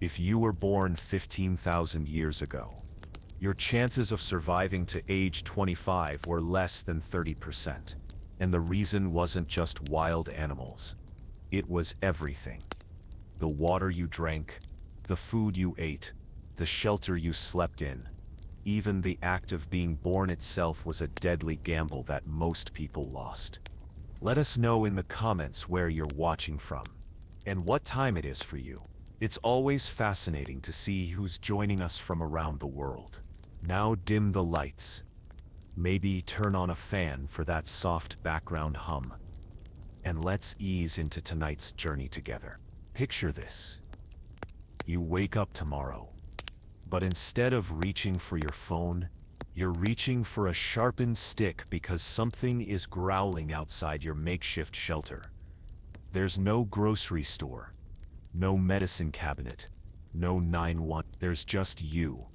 If you were born 15,000 years ago, your chances of surviving to age 25 were less than 30%. And the reason wasn't just wild animals. It was everything. The water you drank, the food you ate, the shelter you slept in. Even the act of being born itself was a deadly gamble that most people lost. Let us know in the comments where you're watching from, and what time it is for you. It's always fascinating to see who's joining us from around the world. Now dim the lights. Maybe turn on a fan for that soft background hum. And let's ease into tonight's journey together. Picture this. You wake up tomorrow, but instead of reaching for your phone, you're reaching for a sharpened stick because something is growling outside your makeshift shelter. There's no grocery store, no medicine cabinet, no 911. There's just you,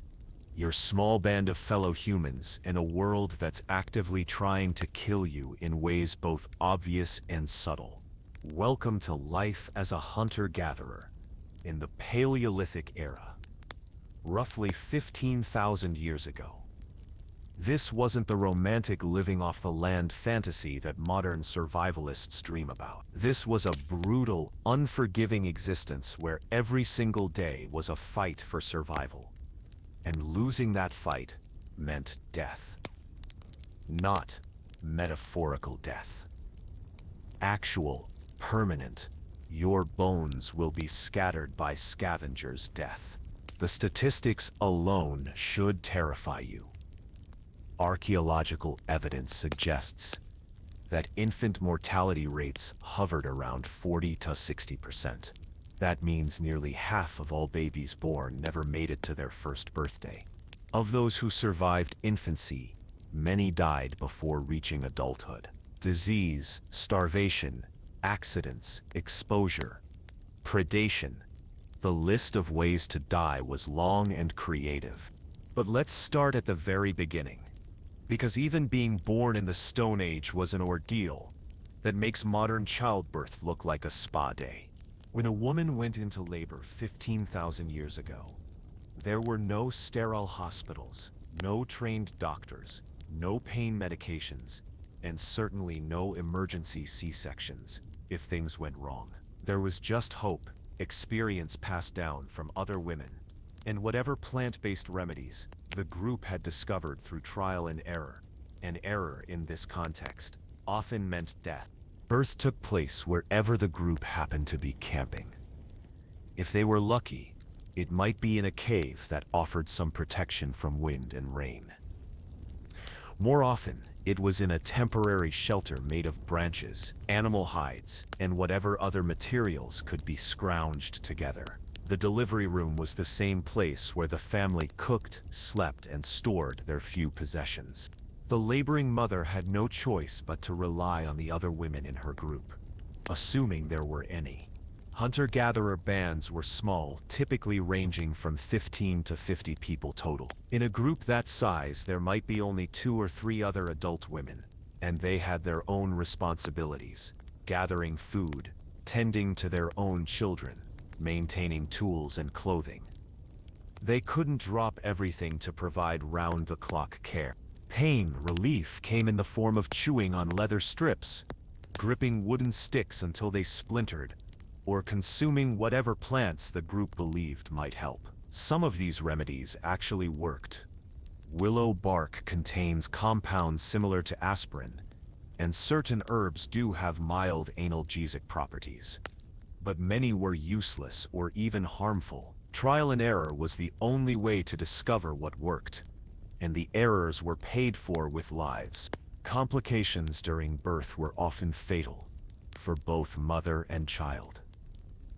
your small band of fellow humans in a world that's actively trying to kill you in ways both obvious and subtle. Welcome to life as a hunter-gatherer in the Paleolithic era, roughly 15,000 years ago. This wasn't the romantic living off the land fantasy that modern survivalists dream about. This was a brutal, unforgiving existence where every single day was a fight for survival. And losing that fight meant death. Not metaphorical death. Actual, permanent, your bones will be scattered by scavengers' death. The statistics alone should terrify you. Archaeological evidence suggests that infant mortality rates hovered around 40 to 60%. That means nearly half of all babies born never made it to their first birthday. Of those who survived infancy, many died before reaching adulthood. Disease, starvation, accidents, exposure, predation. The list of ways to die was long and creative. But let's start at the very beginning. Because even being born in the Stone Age was an ordeal that makes modern childbirth look like a spa day. When a woman went into labor 15,000 years ago, there were no sterile hospitals, no trained doctors, no pain medications, and certainly no emergency C-sections if things went wrong. There was just hope, experience passed down from other women, and whatever plant-based remedies the group had discovered through trial and error. And error in this context often meant death. Birth took place wherever the group happened to be camping. If they were lucky, it might be in a cave that offered some protection from wind and rain. More often, it was in a temporary shelter made of branches, animal hides, and whatever other materials could be scrounged together. The delivery room was the same place where the family cooked, slept, and stored their few possessions. The laboring mother had no choice but to rely on the other women in her group, assuming there were any. Hunter-gatherer bands were small, typically ranging from 15 to 50 people total. In a group that size, there might be only 2 or 3 other adult women, and they had their own responsibilities, gathering food, tending to their own children, maintaining tools and clothing. They couldn't drop everything to provide round-the-clock care. Pain relief came in the form of chewing on leather strips, gripping wooden sticks until they splintered, or consuming whatever plants the group believed might help. Some of these remedies actually worked. Willow bark contains compounds similar to aspirin, and certain herbs do have mild analgesic properties. But many were useless or even harmful. Trial and error was the only way to discover what worked, and the errors were paid for with lives. Complications during birth were often fatal for both mother and child.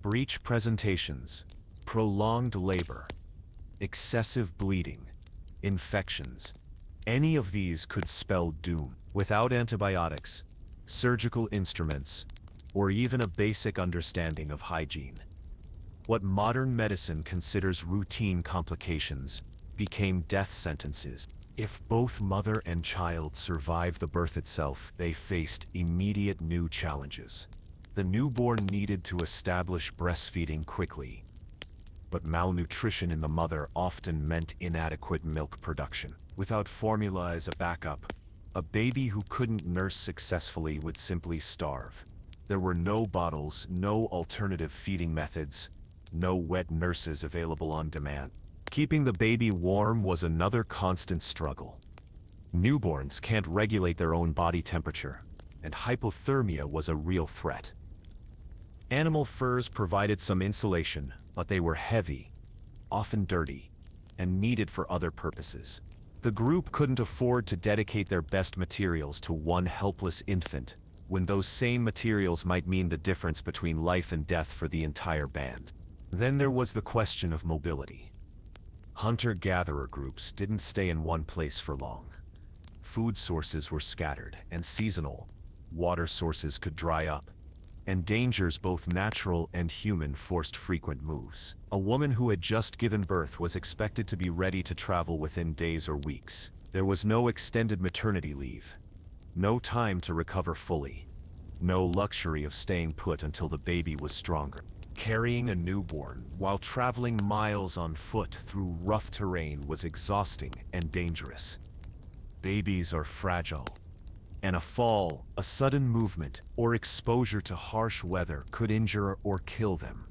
Breech presentations, prolonged labor, excessive bleeding, infections. Any of these could spell doom. Without antibiotics, surgical instruments, or even a basic understanding of hygiene, what modern medicine considers routine complications became death sentences. If both mother and child survived the birth itself, they faced immediate new challenges. The newborn needed to establish breastfeeding quickly, But malnutrition in the mother often meant inadequate milk production. Without formula as a backup, a baby who couldn't nurse successfully would simply starve. There were no bottles, no alternative feeding methods, no wet nurses available on demand. Keeping the baby warm was another constant struggle. Newborns can't regulate their own body temperature, and hypothermia was a real threat. Animal furs provided some insulation, but they were heavy, often dirty, and needed for other purposes. The group couldn't afford to dedicate their best materials to one helpless infant, when those same materials might mean the difference between life and death for the entire band. Then there was the question of mobility. Hunter-gatherer groups didn't stay in one place for long. Food sources were scattered and seasonal, water sources could dry up, and dangers both natural and human forced frequent moves. A woman who had just given birth was expected to be ready to travel within days or weeks. There was no extended maternity leave, no time to recover fully, no luxury of staying put until the baby was stronger. Carrying a newborn while traveling miles on foot through rough terrain was exhausting and dangerous. Babies are fragile, and a fall, a sudden movement, or exposure to harsh weather could injure or kill them.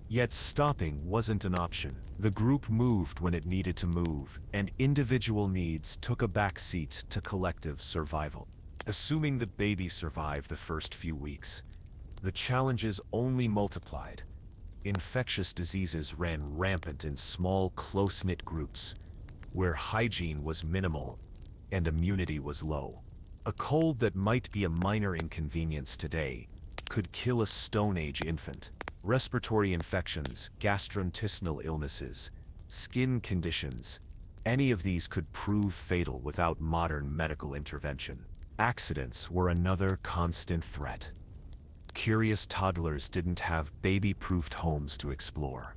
Yet stopping wasn't an option. The group moved when it needed to move, and individual needs took a backseat to collective survival. Assuming the baby survived the first few weeks, the challenges only multiplied. Infectious diseases ran rampant in small, close-knit groups, where hygiene was minimal and immunity was low. A cold that might be a minor inconvenience today could kill a Stone Age infant. Respiratory infections, gastrointestinal illnesses, skin conditions, any of these could prove fatal without modern medical intervention. Accidents were another constant threat. Curious toddlers didn't have baby-proofed homes to explore.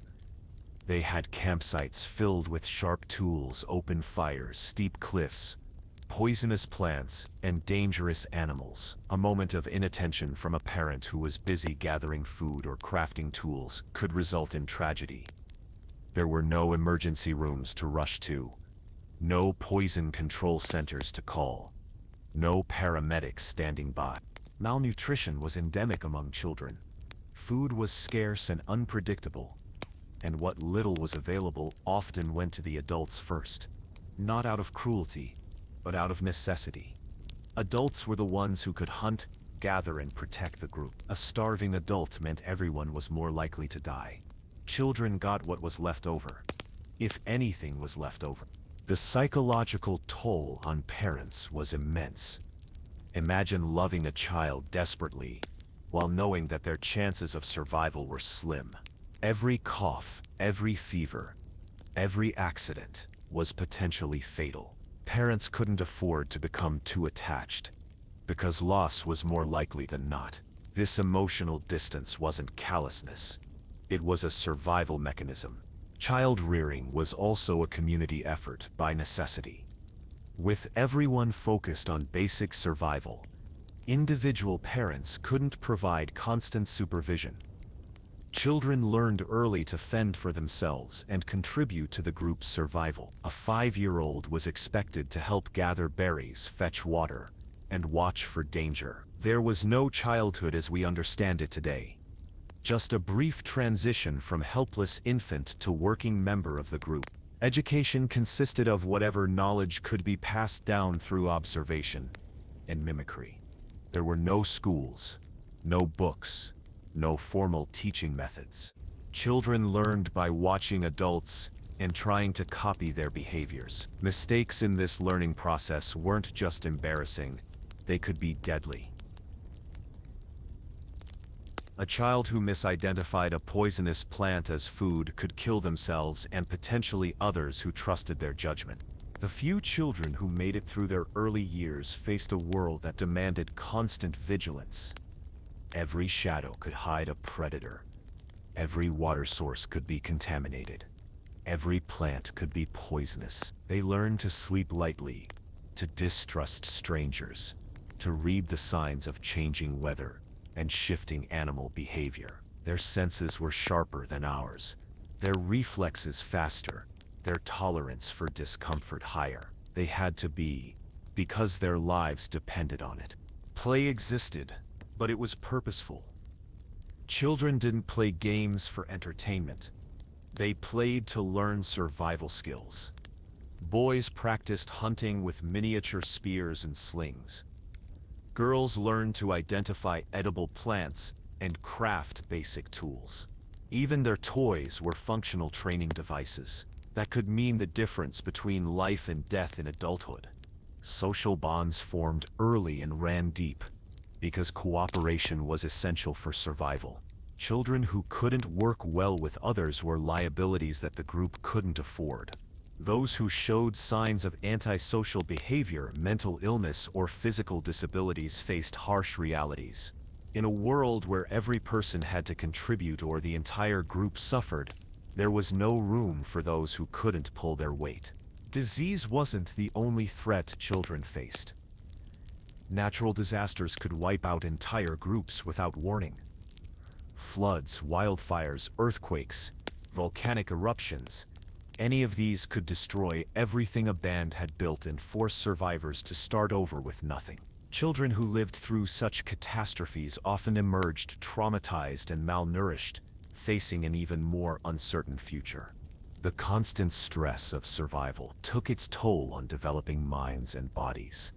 They had campsites filled with sharp tools, open fires, steep cliffs, poisonous plants, and dangerous animals. A moment of inattention from a parent who was busy gathering food or crafting tools could result in tragedy. There were no emergency rooms to rush to, no poison control centers to call, no paramedics standing by. Malnutrition was endemic among children. Food was scarce and unpredictable, and what little was available often went to the adults first. Not out of cruelty, but out of necessity. Adults were the ones who could hunt, gather, and protect the group. A starving adult meant everyone was more likely to die. Children got what was left over, if anything was left over. The psychological toll on parents was immense. Imagine loving a child desperately, while knowing that their chances of survival were slim. Every cough, every fever, every accident was potentially fatal. Parents couldn't afford to become too attached, because loss was more likely than not. This emotional distance wasn't callousness. It was a survival mechanism. Child rearing was also a community effort by necessity. With everyone focused on basic survival, individual parents couldn't provide constant supervision. Children learned early to fend for themselves and contribute to the group's survival. A 5-year-old was expected to help gather berries, fetch water, and watch for danger. There was no childhood as we understand it today. Just a brief transition from helpless infant to working member of the group. Education consisted of whatever knowledge could be passed down through observation and mimicry. There were no schools, no books, no formal teaching methods. Children learned by watching adults and trying to copy their behaviors. Mistakes in this learning process weren't just embarrassing, they could be deadly. A child who misidentified a poisonous plant as food could kill themselves and potentially others who trusted their judgment. The few children who made it through their early years faced a world that demanded constant vigilance. Every shadow could hide a predator. Every water source could be contaminated. Every plant could be poisonous. They learned to sleep lightly, to distrust strangers, to read the signs of changing weather and shifting animal behavior. Their senses were sharper than ours, Their reflexes faster, their tolerance for discomfort higher. They had to be, because their lives depended on it. Play existed, but it was purposeful. Children didn't play games for entertainment. They played to learn survival skills. Boys practiced hunting with miniature spears and slings. Girls learned to identify edible plants and craft basic tools. Even their toys were functional training devices that could mean the difference between life and death in adulthood. Social bonds formed early and ran deep, because cooperation was essential for survival. Children who couldn't work well with others were liabilities that the group couldn't afford. Those who showed signs of antisocial behavior, mental illness, or physical disabilities faced harsh realities. In a world where every person had to contribute or the entire group suffered, there was no room for those who couldn't pull their weight. Disease wasn't the only threat children faced. Natural disasters could wipe out entire groups without warning. Floods, wildfires, earthquakes, volcanic eruptions, any of these could destroy everything a band had built and force survivors to start over with nothing. Children who lived through such catastrophes often emerged traumatized and malnourished, facing an even more uncertain future. The constant stress of survival took its toll on developing minds and bodies.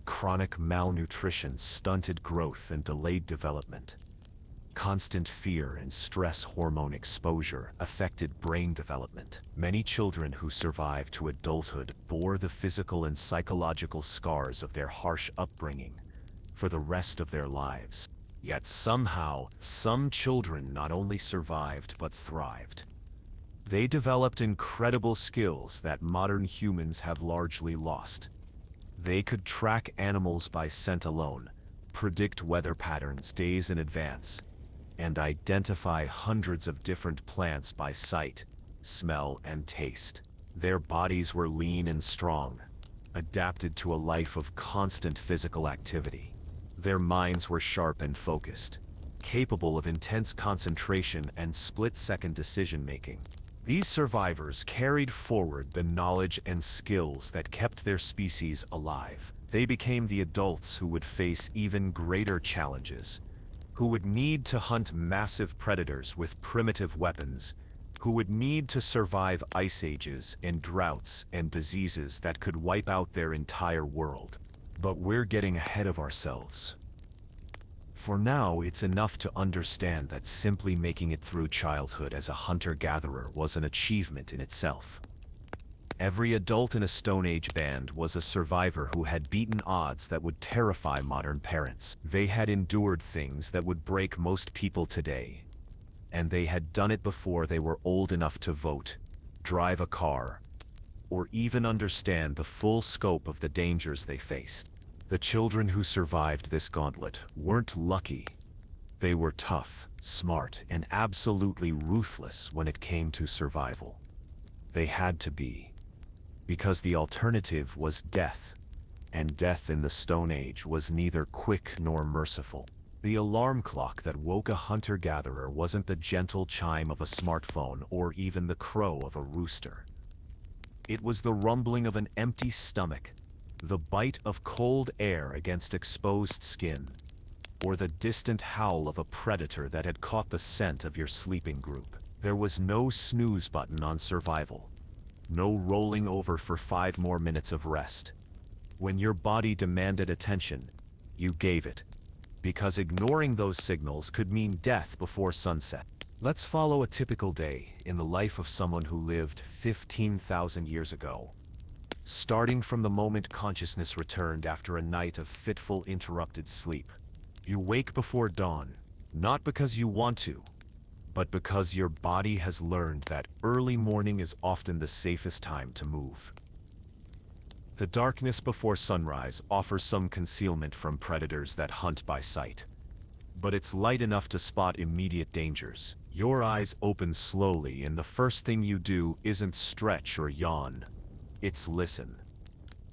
Chronic malnutrition stunted growth and delayed development. Constant fear and stress hormone exposure affected brain development. Many children who survived to adulthood bore the physical and psychological scars of their harsh upbringing for the rest of their lives. Yet somehow, some children not only survived but thrived. They developed incredible skills that modern humans have largely lost. They could track animals by scent alone, predict weather patterns days in advance, and identify hundreds of different plants by sight, smell, and taste. Their bodies were lean and strong, adapted to a life of constant physical activity. Their minds were sharp and focused, capable of intense concentration and split-second decision-making. These survivors carried forward the knowledge and skills that kept their species alive. They became the adults who would face even greater challenges, who would need to hunt massive predators with primitive weapons, who would need to survive ice ages and droughts and diseases that could wipe out their entire world. But we're getting ahead of ourselves. For now, it's enough to understand that simply making it through childhood as a hunter-gatherer was an achievement in itself. Every adult in a Stone Age band was a survivor who had beaten odds that would terrify modern parents. They had endured things that would break most people today. And they had done it before they were old enough to vote, drive a car, or even understand the full scope of the dangers they faced. The children who survived this gauntlet weren't lucky. They were tough, smart, and absolutely ruthless when it came to survival. They had to be, because the alternative was death, and death in the Stone Age was neither quick nor merciful. The alarm clock that woke a hunter-gatherer wasn't the gentle chime of a smartphone or even the crow of a rooster. It was the rumbling of an empty stomach, the bite of cold air against exposed skin, or the distant howl of a predator that had caught the scent of your sleeping group. There was no snooze button on survival. No rolling over for 5 more minutes of rest. When your body demanded attention, you gave it, because ignoring those signals could mean death before sunset. Let's follow a typical day in the life of someone who lived 15,000 years ago. Starting from the moment consciousness returned after a night of fitful interrupted sleep. You wake before dawn, not because you want to, but because your body has learned that early morning is often the safest time to move. The darkness before sunrise offers some concealment from predators that hunt by sight, but it's light enough to spot immediate dangers. Your eyes open slowly, and the first thing you do isn't stretch or yawn. It's listen.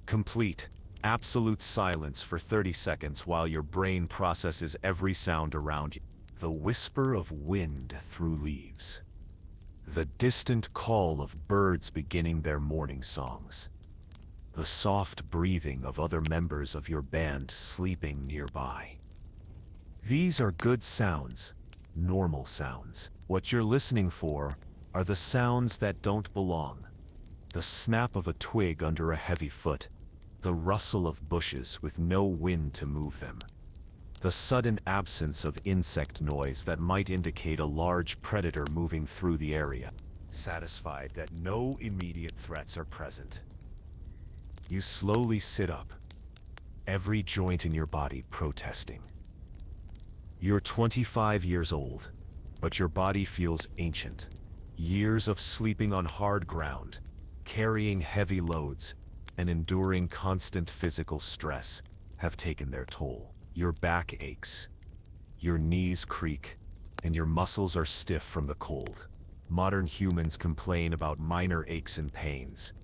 Complete, absolute silence for 30 seconds while your brain processes every sound around you. The whisper of wind through leaves. The distant call of birds beginning their morning songs. The soft breathing of other members of your band sleeping nearby. These are good sounds, normal sounds. What you're listening for are the sounds that don't belong. The snap of a twig under a heavy foot, the rustle of bushes with no wind to move them. The sudden absence of insect noise that might indicate a large predator moving through the area. Satisfied that no immediate threats are present, you slowly sit up, every joint in your body protesting. You're 25 years old, but your body feels ancient. Years of sleeping on hard ground, carrying heavy loads, and enduring constant physical stress have taken their toll. Your back aches, your knees creak, and your muscles are stiff from the cold. Modern humans complain about minor aches and pains,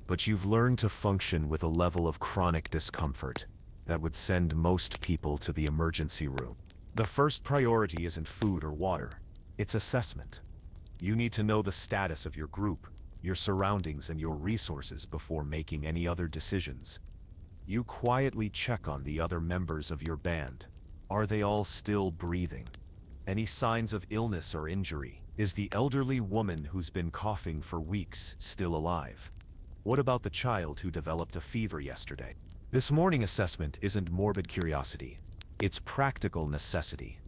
but you've learned to function with a level of chronic discomfort that would send most people to the emergency room. The first priority isn't food or water, it's assessment. You need to know the status of your group, your surroundings, and your resources before making any other decisions. You quietly check on the other members of your band. Are they all still breathing? Any signs of illness or injury? Is the elderly woman who's been coughing for weeks still alive? What about the child who developed a fever yesterday? This morning assessment isn't morbid curiosity, it's practical necessity.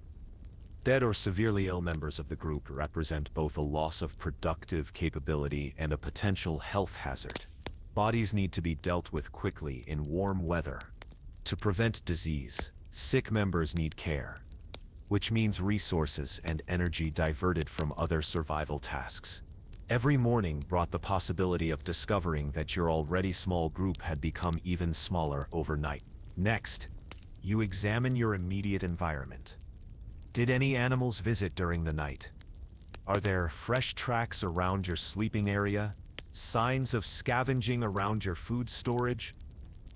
Dead or severely ill members of the group represent both a loss of productive capability and a potential health hazard. Bodies need to be dealt with quickly in warm weather. To prevent disease, sick members need care, which means resources and energy diverted from other survival tasks. Every morning brought the possibility of discovering that your already small group had become even smaller overnight. Next, you examine your immediate environment. Did any animals visit during the night? Are there fresh tracks around your sleeping area? Signs of scavenging around your food storage?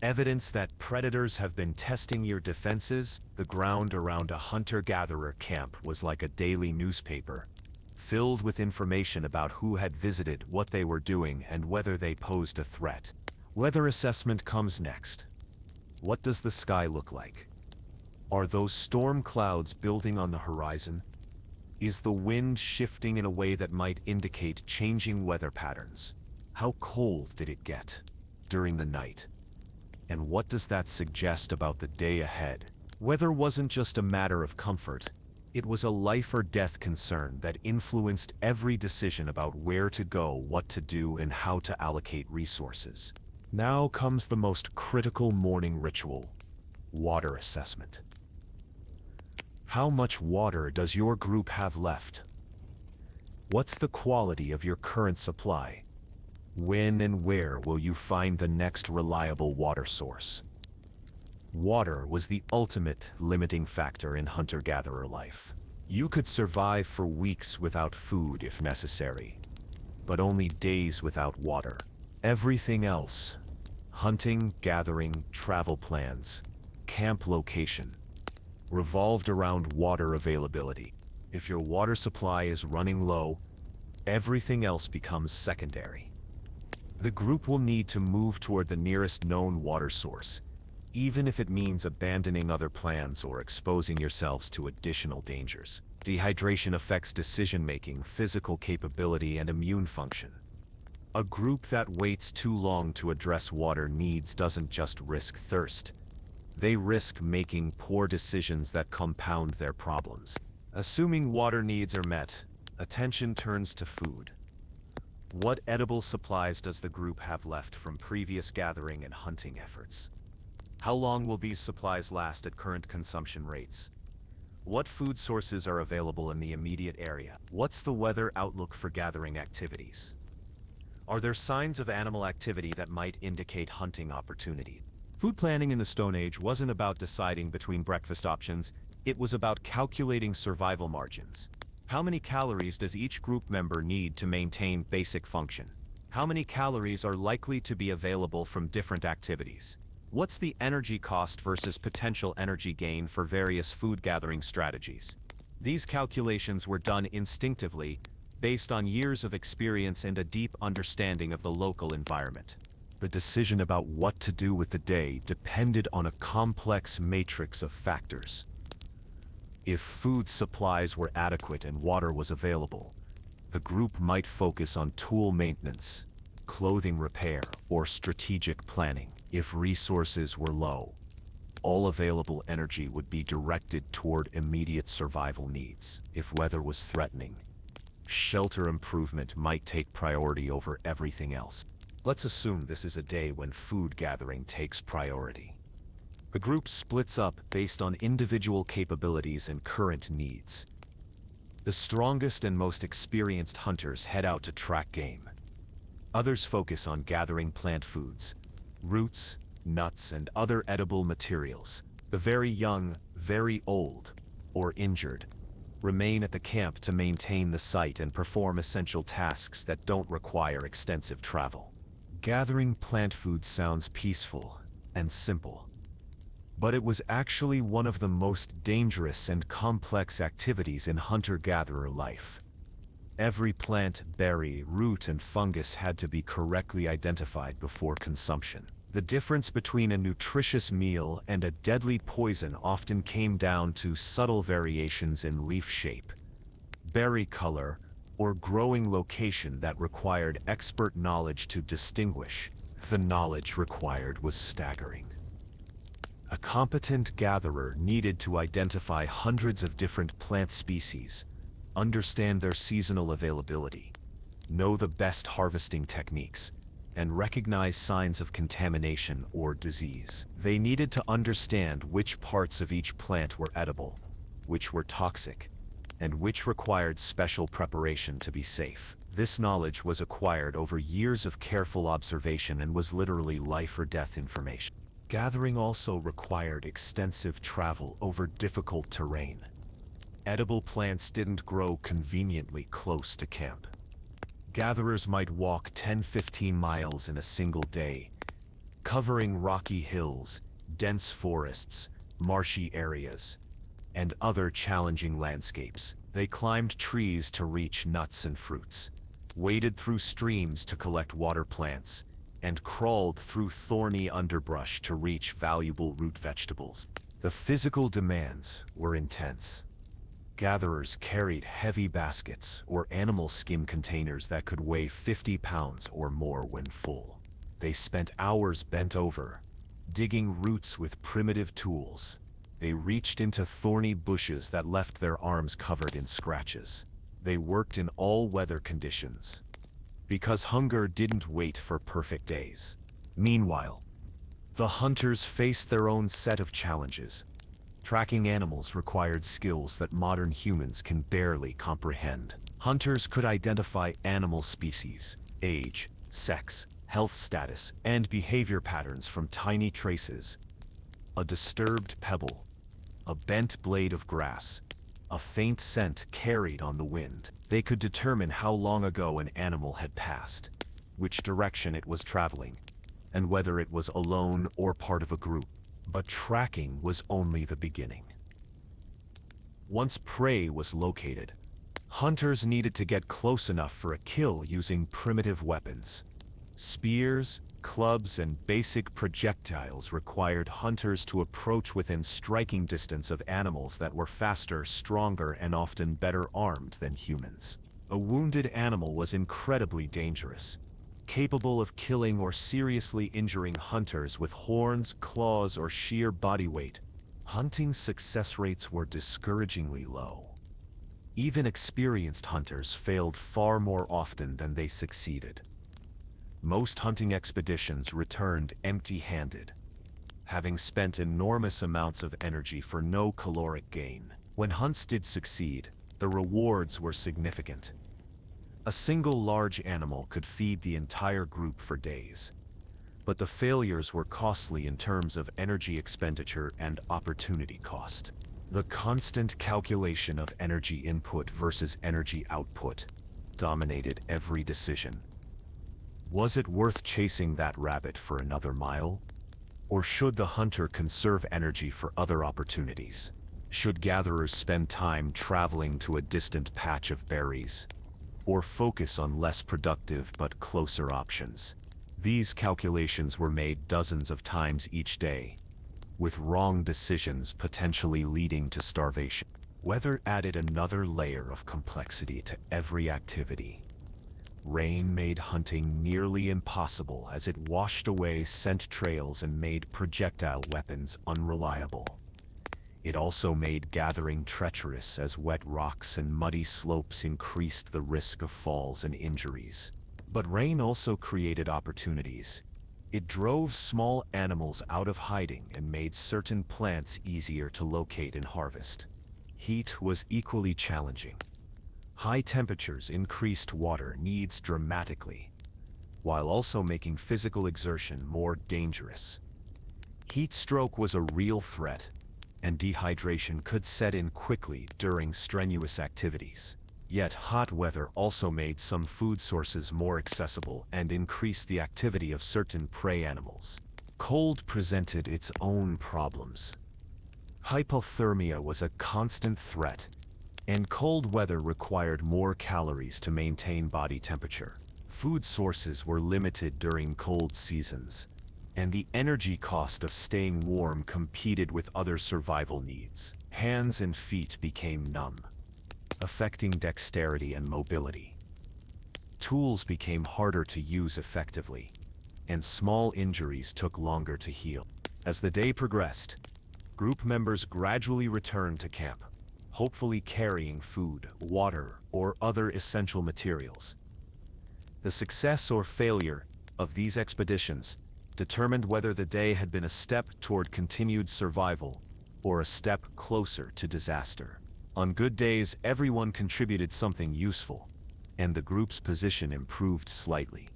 Evidence that predators have been testing your defenses? The ground around a hunter-gatherer camp was like a daily newspaper, filled with information about who had visited, what they were doing, and whether they posed a threat. Weather assessment comes next. What does the sky look like? Are those storm clouds building on the horizon? Is the wind shifting in a way that might indicate changing weather patterns? How cold did it get during the night? And what does that suggest about the day ahead? Weather wasn't just a matter of comfort. It was a life or death concern that influenced every decision about where to go, what to do, and how to allocate resources. Now comes the most critical morning ritual: water assessment. How much water does your group have left? What's the quality of your current supply? When and where will you find the next reliable water source? Water was the ultimate limiting factor in hunter-gatherer life. You could survive for weeks without food if necessary, but only days without water. Everything else, hunting, gathering, travel plans, camp location, revolved around water availability. If your water supply is running low, everything else becomes secondary. The group will need to move toward the nearest known water source, even if it means abandoning other plans or exposing yourselves to additional dangers. Dehydration affects decision-making, physical capability, and immune function. A group that waits too long to address water needs doesn't just risk thirst. They risk making poor decisions that compound their problems. Assuming water needs are met, attention turns to food. What edible supplies does the group have left from previous gathering and hunting efforts? How long will these supplies last at current consumption rates? What food sources are available in the immediate area? What's the weather outlook for gathering activities? Are there signs of animal activity that might indicate hunting opportunity? Food planning in the Stone Age wasn't about deciding between breakfast options, it was about calculating survival margins. How many calories does each group member need to maintain basic function? How many calories are likely to be available from different activities? What's the energy cost versus potential energy gain for various food gathering strategies? These calculations were done instinctively, based on years of experience and a deep understanding of the local environment. The decision about what to do with the day depended on a complex matrix of factors. If food supplies were adequate and water was available, the group might focus on tool maintenance, clothing repair, or strategic planning. If resources were low, all available energy would be directed toward immediate survival needs. If weather was threatening, shelter improvement might take priority over everything else. Let's assume this is a day when food gathering takes priority. The group splits up based on individual capabilities and current needs. The strongest and most experienced hunters head out to track game. Others focus on gathering plant foods, roots, nuts, and other edible materials. The very young, very old, or injured remain at the camp to maintain the site and perform essential tasks that don't require extensive travel. Gathering plant food sounds peaceful and simple, but it was actually one of the most dangerous and complex activities in hunter-gatherer life. Every plant, berry, root, and fungus had to be correctly identified before consumption. The difference between a nutritious meal and a deadly poison often came down to subtle variations in leaf shape, berry color, or growing location that required expert knowledge to distinguish. The knowledge required was staggering. A competent gatherer needed to identify hundreds of different plant species, understand their seasonal availability, know the best harvesting techniques, and recognize signs of contamination or disease. They needed to understand which parts of each plant were edible, which were toxic, and which required special preparation to be safe. This knowledge was acquired over years of careful observation and was literally life or death information. Gathering also required extensive travel over difficult terrain. Edible plants didn't grow conveniently close to camp. Gatherers might walk 10-15 miles in a single day, covering rocky hills, dense forests, marshy areas, and other challenging landscapes. They climbed trees to reach nuts and fruits, waded through streams to collect water plants, and crawled through thorny underbrush to reach valuable root vegetables. The physical demands were intense. Gatherers carried heavy baskets or animal skin containers that could weigh 50 pounds or more when full. They spent hours bent over, digging roots with primitive tools. They reached into thorny bushes that left their arms covered in scratches. They worked in all weather conditions, because hunger didn't wait for perfect days. Meanwhile, the hunters faced their own set of challenges. Tracking animals required skills that modern humans can barely comprehend. Hunters could identify animal species, age, sex, health status, and behavior patterns from tiny traces. A disturbed pebble, a bent blade of grass, a faint scent carried on the wind. They could determine how long ago an animal had passed, which direction it was traveling, and whether it was alone or part of a group. But tracking was only the beginning. Once prey was located, hunters needed to get close enough for a kill using primitive weapons. Spears, clubs, and basic projectiles required hunters to approach within striking distance of animals that were faster, stronger, and often better armed than humans. A wounded animal was incredibly dangerous, capable of killing or seriously injuring hunters with horns, claws, or sheer body weight. Hunting success rates were discouragingly low. Even experienced hunters failed far more often than they succeeded. Most hunting expeditions returned empty-handed, having spent enormous amounts of energy for no caloric gain. When hunts did succeed, the rewards were significant. A single large animal could feed the entire group for days, but the failures were costly in terms of energy expenditure and opportunity cost. The constant calculation of energy input versus energy output dominated every decision. Was it worth chasing that rabbit for another mile? Or should the hunter conserve energy for other opportunities? Should gatherers spend time traveling to a distant patch of berries, or focus on less productive but closer options. These calculations were made dozens of times each day, with wrong decisions potentially leading to starvation. Weather added another layer of complexity to every activity. Rain made hunting nearly impossible as it washed away scent trails and made projectile weapons unreliable. It also made gathering treacherous as wet rocks and muddy slopes increased the risk of falls and injuries. But rain also created opportunities. It drove small animals out of hiding and made certain plants easier to locate and harvest. Heat was equally challenging. High temperatures increased water needs dramatically, while also making physical exertion more dangerous. Heat stroke was a real threat, and dehydration could set in quickly during strenuous activities. Yet hot weather also made some food sources more accessible and increased the activity of certain prey animals. Cold presented its own problems. Hypothermia was a constant threat, and cold weather required more calories to maintain body temperature. Food sources were limited during cold seasons, and the energy cost of staying warm competed with other survival needs. Hands and feet became numb, affecting dexterity and mobility. Tools became harder to use effectively, and small injuries took longer to heal. As the day progressed, group members gradually returned to camp, hopefully carrying food, water, or other essential materials. The success or failure of these expeditions determined whether the day had been a step toward continued survival or a step closer to disaster. On good days, everyone contributed something useful, and the group's position improved slightly.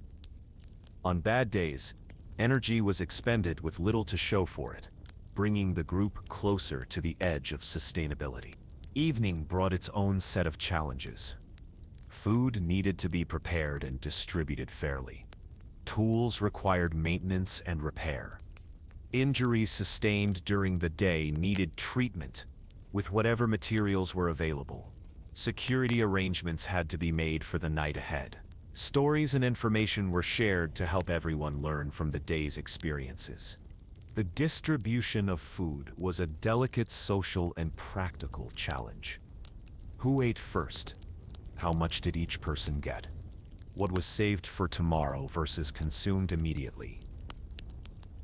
On bad days, energy was expended with little to show for it, bringing the group closer to the edge of sustainability. Evening brought its own set of challenges. Food needed to be prepared and distributed fairly. Tools required maintenance and repair. Injuries sustained during the day needed treatment with whatever materials were available. Security arrangements had to be made for the night ahead. Stories and information were shared to help everyone learn from the day's experiences. The distribution of food was a delicate social and practical challenge. Who ate first? How much did each person get? What was saved for tomorrow versus consumed immediately?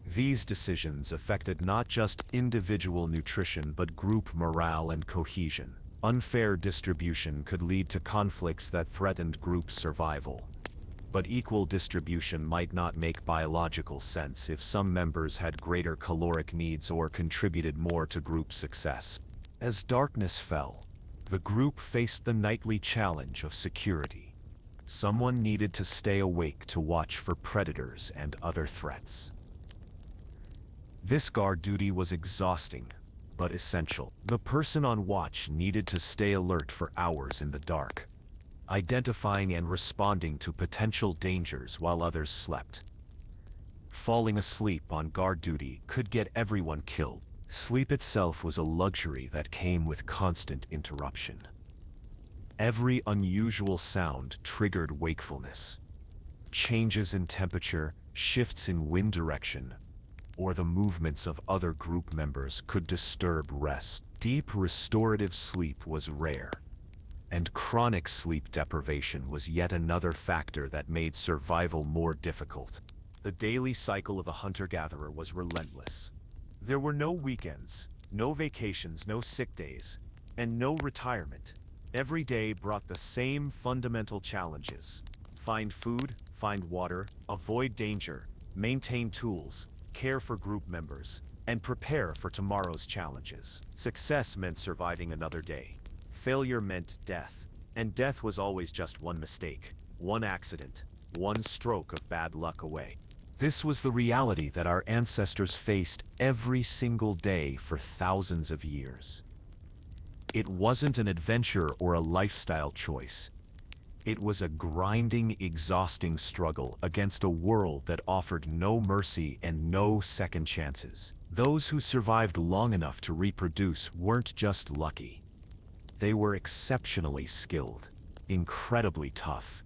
These decisions affected not just individual nutrition but group morale and cohesion. Unfair distribution could lead to conflicts that threatened group survival. But equal distribution might not make biological sense if some members had greater caloric needs or contributed more to group success. As darkness fell, the group faced the nightly challenge of security. Someone needed to stay awake to watch for predators and other threats. This guard duty was exhausting, but essential. The person on watch needed to stay alert for hours in the dark, identifying and responding to potential dangers while others slept. Falling asleep on guard duty could get everyone killed. Sleep itself was a luxury that came with constant interruption. Every unusual sound triggered wakefulness. Changes in temperature, shifts in wind direction, or the movements of other group members could disturb rest. Deep restorative sleep was rare, and chronic sleep deprivation was yet another factor that made survival more difficult. The daily cycle of a hunter-gatherer was relentless. There were no weekends, no vacations, no sick days, and no retirement. Every day brought the same fundamental challenges: find food, find water, avoid danger, maintain tools, care for group members, and prepare for tomorrow's challenges. Success meant surviving another day. Failure meant death, and death was always just one mistake, one accident, one stroke of bad luck away. This was the reality that our ancestors faced every single day for thousands of years. It wasn't an adventure or a lifestyle choice. It was a grinding, exhausting struggle against a world that offered no mercy and no second chances. Those who survived long enough to reproduce weren't just lucky. They were exceptionally skilled. incredibly tough,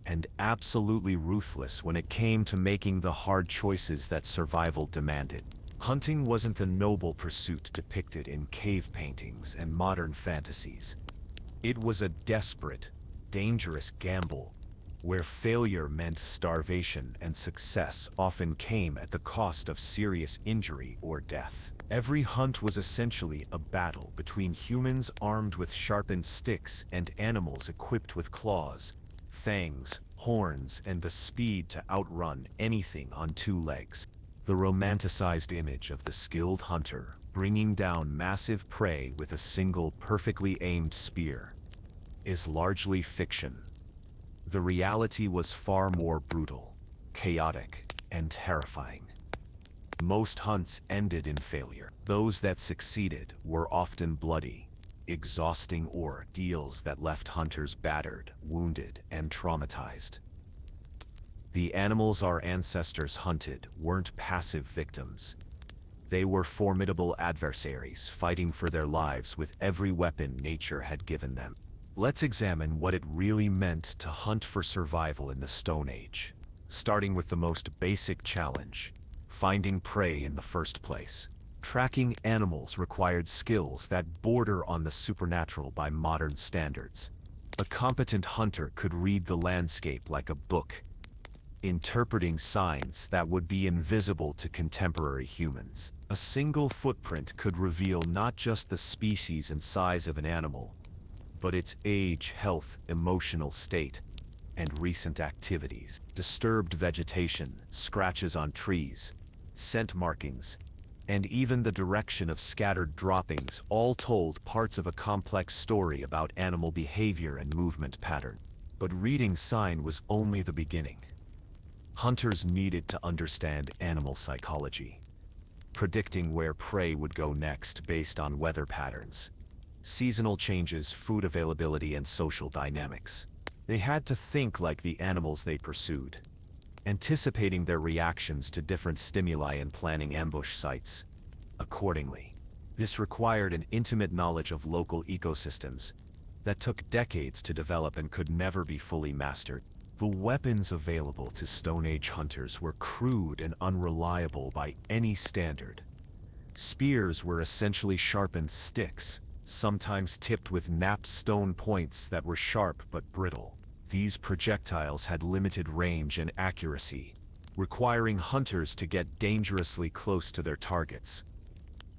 and absolutely ruthless when it came to making the hard choices that survival demanded. Hunting wasn't the noble pursuit depicted in cave paintings and modern fantasies. It was a desperate, dangerous gamble, where failure meant starvation and success often came at the cost of serious injury or death. Every hunt was essentially a battle between humans armed with sharpened sticks and animals equipped with claws, fangs, horns, and the speed to outrun anything on two legs. The romanticized image of the skilled hunter bringing down massive prey with a single perfectly aimed spear is largely fiction. The reality was far more brutal, chaotic, and terrifying. Most hunts ended in failure. Those that succeeded were often bloody, exhausting ordeals that left hunters battered, wounded, and traumatized. The animals our ancestors hunted weren't passive victims. They were formidable adversaries fighting for their lives with every weapon nature had given them. Let's examine what it really meant to hunt for survival in the Stone Age, starting with the most basic challenge: finding prey in the first place. Tracking animals required skills that border on the supernatural by modern standards. A competent hunter could read the landscape like a book, interpreting signs that would be invisible to contemporary humans. A single footprint could reveal not just the species and size of an animal, but its age, health, emotional state, and recent activities. Disturbed vegetation, scratches on trees, scent markings, and even the direction of scattered droppings all told parts of a complex story about animal behavior and movement pattern. But reading sign was only the beginning. Hunters needed to understand animal psychology, predicting where prey would go next based on weather patterns, seasonal changes, food availability, and social dynamics. They had to think like the animals they pursued, anticipating their reactions to different stimuli and planning ambush sites accordingly. This required an intimate knowledge of local ecosystems that took decades to develop and could never be fully mastered. The weapons available to Stone Age hunters were crude and unreliable by any standard. Spears were essentially sharpened sticks, sometimes tipped with napped stone points that were sharp but brittle. These projectiles had limited range and accuracy, requiring hunters to get dangerously close to their targets.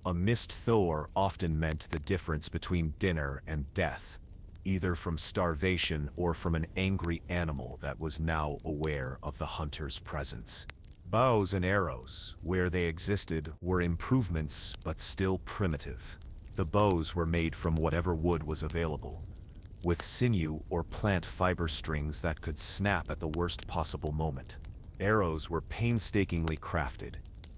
A missed Thor often meant the difference between dinner and death, either from starvation or from an angry animal that was now aware of the hunter's presence. Bows and arrows, where they existed, were improvements but still primitive. The bows were made from whatever wood was available, with sinew or plant fiber strings that could snap at the worst possible moment. Arrows were painstakingly crafted,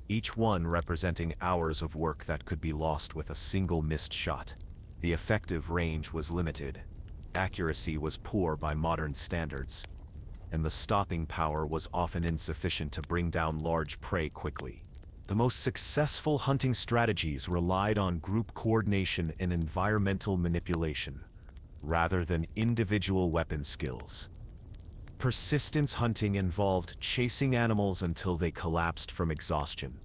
each one representing hours of work that could be lost with a single missed shot. The effective range was limited, accuracy was poor by modern standards, and the stopping power was often insufficient to bring down large prey quickly. The most successful hunting strategies relied on group coordination and environmental manipulation, rather than individual weapon skills. Persistence hunting involved chasing animals until they collapsed from exhaustion,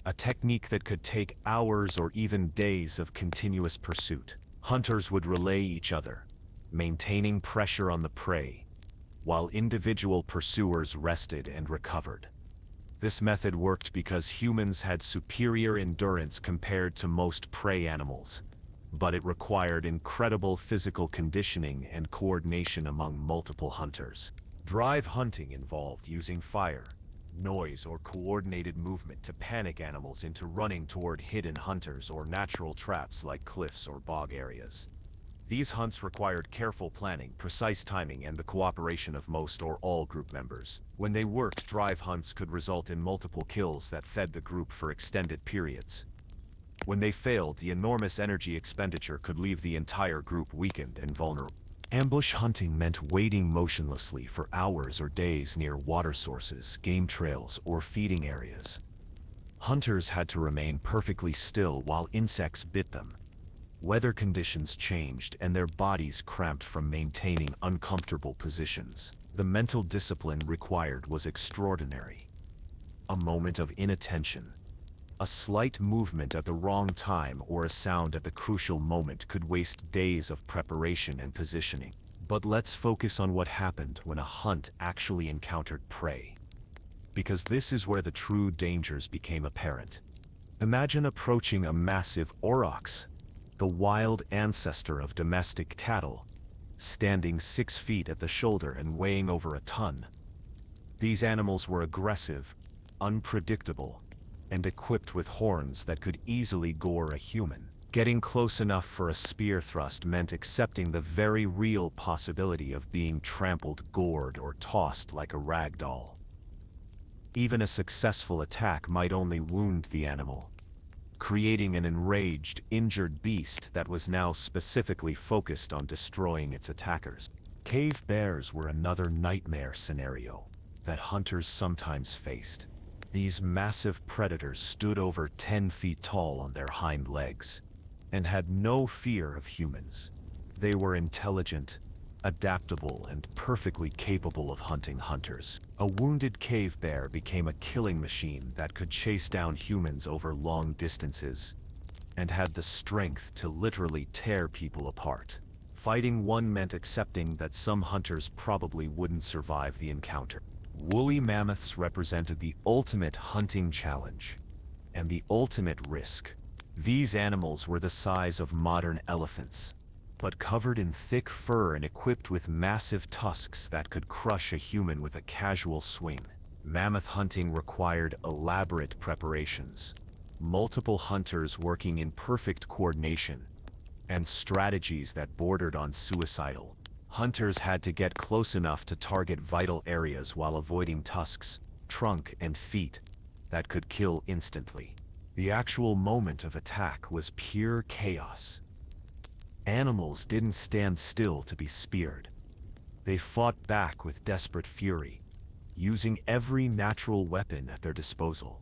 a technique that could take hours or even days of continuous pursuit. Hunters would relay each other, maintaining pressure on the prey, while individual pursuers rested and recovered. This method worked because humans had superior endurance compared to most prey animals, but it required incredible physical conditioning and coordination among multiple hunters. Drive hunting involved using fire, noise, or coordinated movement to panic animals into running toward hidden hunters or natural traps like cliffs or bog areas. These hunts required careful planning, precise timing, and the cooperation of most or all group members. When they worked, drive hunts could result in multiple kills that fed the group for extended periods. When they failed, the enormous energy expenditure could leave the entire group weakened and vulnerable. Ambush hunting meant waiting motionlessly for hours or days near water sources, game trails, or feeding areas. Hunters had to remain perfectly still while insects bit them, Weather conditions changed and their bodies cramped from maintaining uncomfortable positions. The mental discipline required was extraordinary. A moment of inattention, a slight movement at the wrong time, or a sound at the crucial moment could waste days of preparation and positioning. But let's focus on what happened when a hunt actually encountered prey, because this is where the true dangers became apparent. Imagine approaching a massive aurochs, the wild ancestor of domestic cattle, standing 6 feet at the shoulder and weighing over a ton. These animals were aggressive, unpredictable, and equipped with horns that could easily gore a human. Getting close enough for a spear thrust meant accepting the very real possibility of being trampled, gored, or tossed like a rag doll. Even a successful attack might only wound the animal, creating an enraged, injured beast that was now specifically focused on destroying its attackers. Cave bears were another nightmare scenario that hunters sometimes faced. These massive predators stood over 10 feet tall on their hind legs and had no fear of humans. They were intelligent, adaptable, and perfectly capable of hunting hunters. A wounded cave bear became a killing machine that could chase down humans over long distances and had the strength to literally tear people apart. Fighting one meant accepting that some hunters probably wouldn't survive the encounter. Woolly mammoths represented the ultimate hunting challenge and the ultimate risk. These animals were the size of modern elephants, but covered in thick fur and equipped with massive tusks that could crush a human with a casual swing. Mammoth hunting required elaborate preparations, multiple hunters working in perfect coordination, and strategies that bordered on suicidal. Hunters had to get close enough to target vital areas while avoiding tusks, trunk, and feet that could kill instantly. The actual moment of attack was pure chaos. Animals didn't stand still to be speared. They fought back with desperate fury, using every natural weapon at their disposal.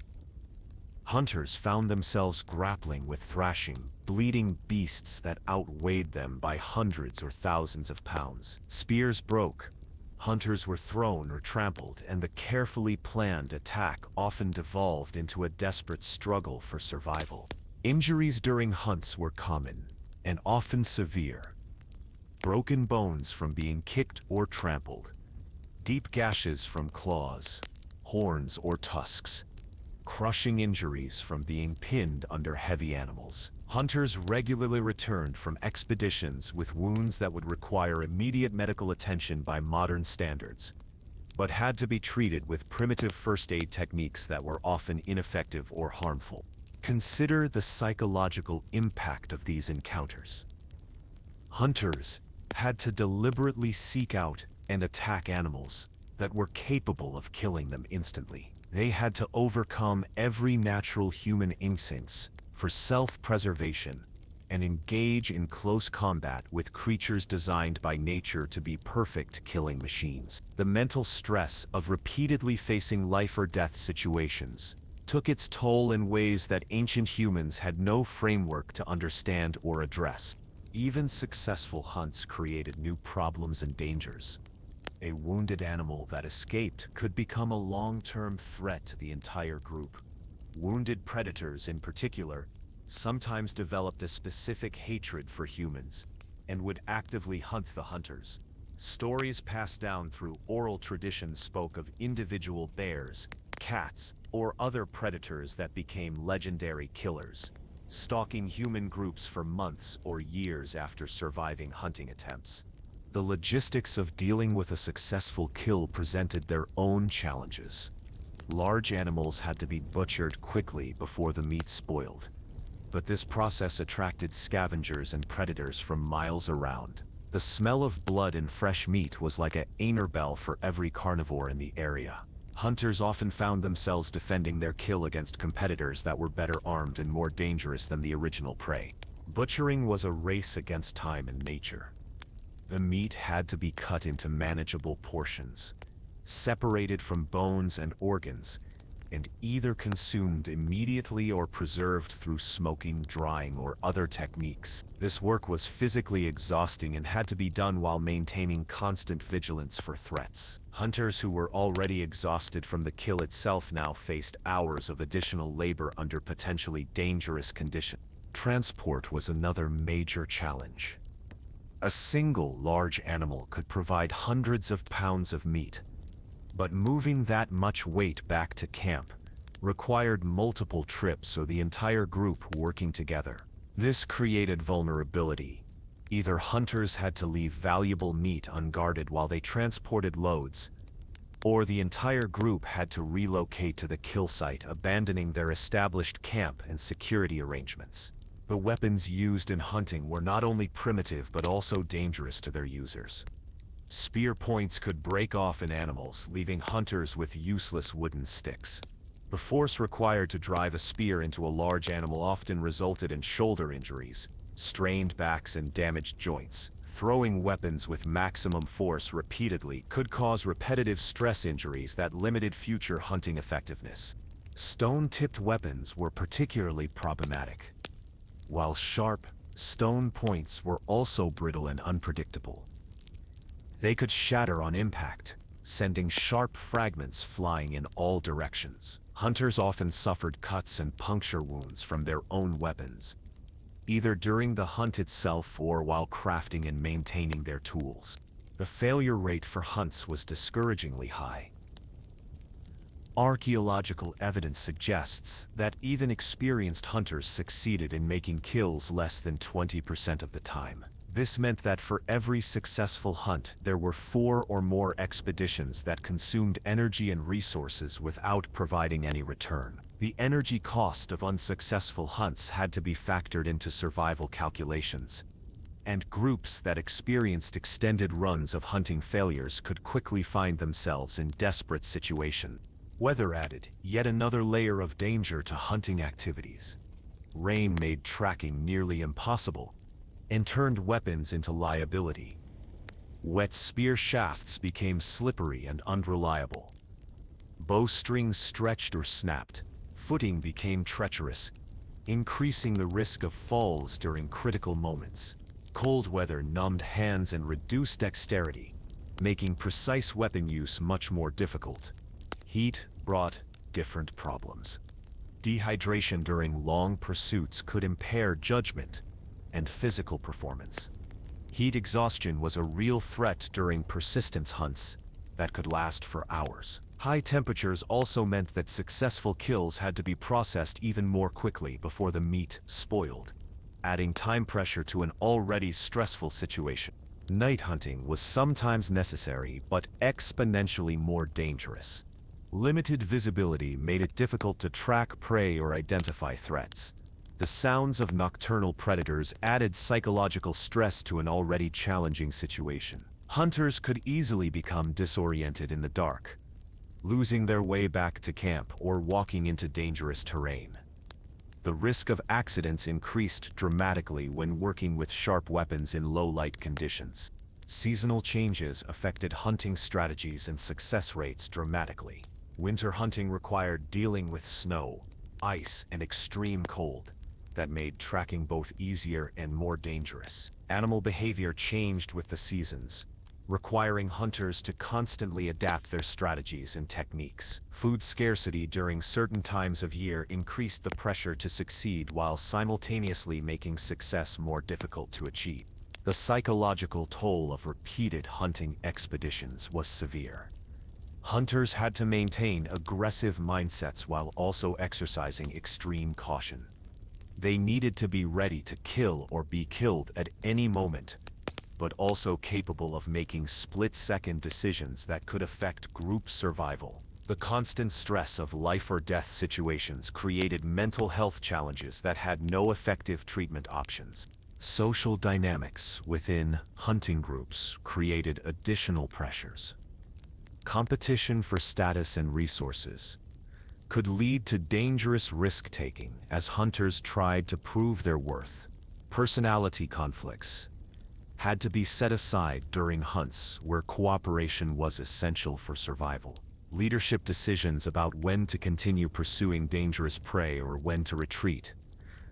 Hunters found themselves grappling with thrashing, bleeding beasts that outweighed them by hundreds or thousands of pounds. Spears broke, hunters were thrown or trampled, and the carefully planned attack often devolved into a desperate struggle for survival. Injuries during hunts were common, and often severe. Broken bones from being kicked or trampled, deep gashes from claws, horns, or tusks, crushing injuries from being pinned under heavy animals. Hunters regularly returned from expeditions with wounds that would require immediate medical attention by modern standards, but had to be treated with primitive first aid techniques that were often ineffective or harmful. Consider the psychological impact of these encounters. Hunters had to deliberately seek out and attack animals that were capable of killing them instantly. They had to overcome every natural human instincts for self-preservation and engage in close combat with creatures designed by nature to be perfect killing machines. The mental stress of repeatedly facing life or death situations took its toll in ways that ancient humans had no framework to understand or address. Even successful hunts created new problems and dangers. A wounded animal that escaped could become a long-term threat to the entire group. Wounded predators, in particular, sometimes developed a specific hatred for humans and would actively hunt the hunters. Stories passed down through oral traditions spoke of individual bears, cats, or other predators that became legendary killers, stalking human groups for months or years after surviving hunting attempts. The logistics of dealing with a successful kill presented their own challenges. Large animals had to be butchered quickly before the meat spoiled, but this process attracted scavengers and predators from miles around. The smell of blood and fresh meat was like an alarm bell for every carnivore in the area. Hunters often found themselves defending their kill against competitors that were better armed and more dangerous than the original prey. Butchering was a race against time and nature. The meat had to be cut into manageable portions, separated from bones and organs, and either consumed immediately or preserved through smoking, drying, or other techniques. This work was physically exhausting and had to be done while maintaining constant vigilance for threats. Hunters who were already exhausted from the kill itself now faced hours of additional labor under potentially dangerous conditions. Transport was another major challenge. A single large animal could provide hundreds of pounds of meat, but moving that much weight back to camp required multiple trips or the entire group working together. This created vulnerability. Either hunters had to leave valuable meat unguarded while they transported loads, or the entire group had to relocate to the kill site, abandoning their established camp and security arrangements. The weapons used in hunting were not only primitive but also dangerous to their users. Spear points could break off in animals, leaving hunters with useless wooden sticks. The force required to drive a spear into a large animal often resulted in shoulder injuries, strained backs, and damaged joints. Throwing weapons with maximum force repeatedly could cause repetitive stress injuries that limited future hunting effectiveness. Stone-tipped weapons were particularly problematic, while sharp, stone points were also brittle and unpredictable. They could shatter on impact, sending sharp fragments flying in all directions. Hunters often suffered cuts and puncture wounds from their own weapons, either during the hunt itself or while crafting and maintaining their tools. The failure rate for hunts was discouragingly high. Archaeological evidence suggests that even experienced hunters succeeded in making kills less than 20% of the time. This meant that for every successful hunt, there were 4 or more expeditions that consumed energy and resources without providing any return. The energy cost of unsuccessful hunts had to be factored into survival calculations, and groups that experienced extended runs of hunting failures could quickly find themselves in desperate situations. Weather added yet another layer of danger to hunting activities. Rain made tracking nearly impossible and turned weapons into liability. Wet spear shafts became slippery and unreliable. Bowstrings stretched or snapped. Footing became treacherous, increasing the risk of falls during critical moments. Cold weather numbed hands and reduced dexterity, making precise weapon use much more difficult. Heat brought different problems. Dehydration during long pursuits could impair judgment and physical performance. Heat exhaustion was a real threat during persistence hunts that could last for hours. High temperatures also meant that successful kills had to be processed even more quickly before the meat spoiled, adding time pressure to an already stressful situation. Night hunting was sometimes necessary, but exponentially more dangerous. Limited visibility made it difficult to track prey or identify threats. The sounds of nocturnal predators added psychological stress to an already challenging situation. Hunters could easily become disoriented in the dark, losing their way back to camp or walking into dangerous terrain. The risk of accidents increased dramatically when working with sharp weapons in low-light conditions. Seasonal changes affected hunting strategies and success rates dramatically. Winter hunting required dealing with snow, ice, and extreme cold that made tracking both easier and more dangerous. Animal behavior changed with the seasons, requiring hunters to constantly adapt their strategies and techniques. Food scarcity during certain times of year increased the pressure to succeed while simultaneously making success more difficult to achieve. The psychological toll of repeated hunting expeditions was severe. Hunters had to maintain aggressive mindsets while also exercising extreme caution. They needed to be ready to kill or be killed at any moment, but also capable of making split-second decisions that could affect group survival. The constant stress of life-or-death situations created mental health challenges that had no effective treatment options. Social dynamics within hunting groups created additional pressures. Competition for status and resources could lead to dangerous risk-taking as hunters tried to prove their worth. Personality conflicts had to be set aside during hunts where cooperation was essential for survival. Leadership decisions about when to continue pursuing dangerous prey or when to retreat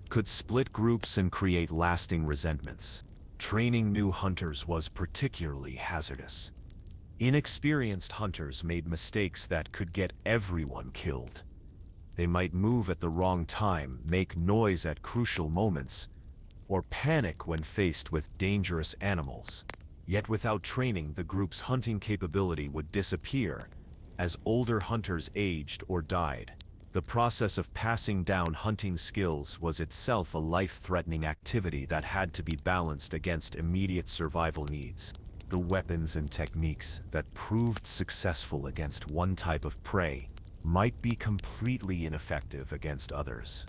could split groups and create lasting resentments. Training new hunters was particularly hazardous. Inexperienced hunters made mistakes that could get everyone killed. They might move at the wrong time, make noise at crucial moments, or panic when faced with dangerous animals. Yet without training, the group's hunting capability would disappear as older hunters aged or died. The process of passing down hunting skills was itself a life-threatening activity that had to be balanced against immediate survival needs. The weapons and techniques that proved successful against one type of prey might be completely ineffective against others.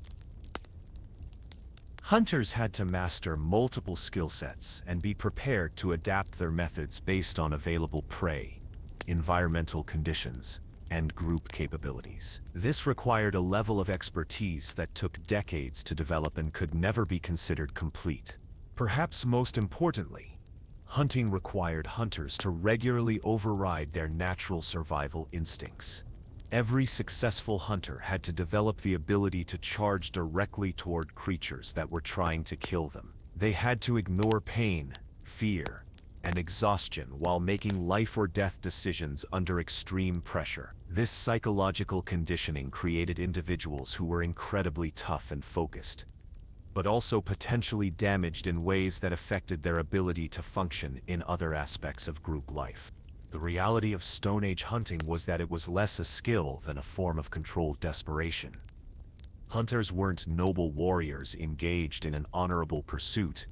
Hunters had to master multiple skill sets and be prepared to adapt their methods based on available prey, environmental conditions, and group capabilities. This required a level of expertise that took decades to develop and could never be considered complete. Perhaps most importantly, hunting required hunters to regularly override their natural survival instincts. Every successful hunter had to develop the ability to charge directly toward creatures that were trying to kill them. They had to ignore pain, fear, and exhaustion while making life or death decisions under extreme pressure. This psychological conditioning created individuals who were incredibly tough and focused, but also potentially damaged in ways that affected their ability to function in other aspects of group life. The reality of Stone Age hunting was that it was less a skill than a form of controlled desperation. Hunters weren't noble warriors engaged in an honorable pursuit.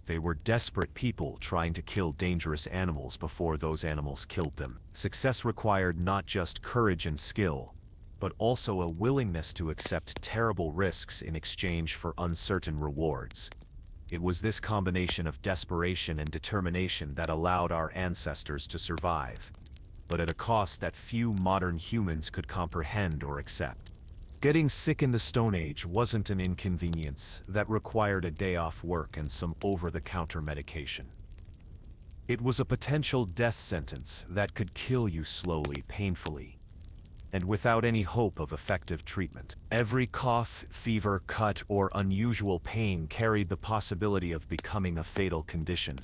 They were desperate people trying to kill dangerous animals before those animals killed them. Success required not just courage and skill, but also a willingness to accept terrible risks in exchange for uncertain rewards. It was this combination of desperation and determination that allowed our ancestors to survive, but at a cost that few modern humans could comprehend or accept. Getting sick in the Stone Age wasn't an inconvenience that required a day off work and some over-the-counter medication. It was a potential death sentence that could kill you slowly, painfully, and without any hope of effective treatment. Every cough, fever, cut, or unusual pain carried the possibility of becoming a fatal condition,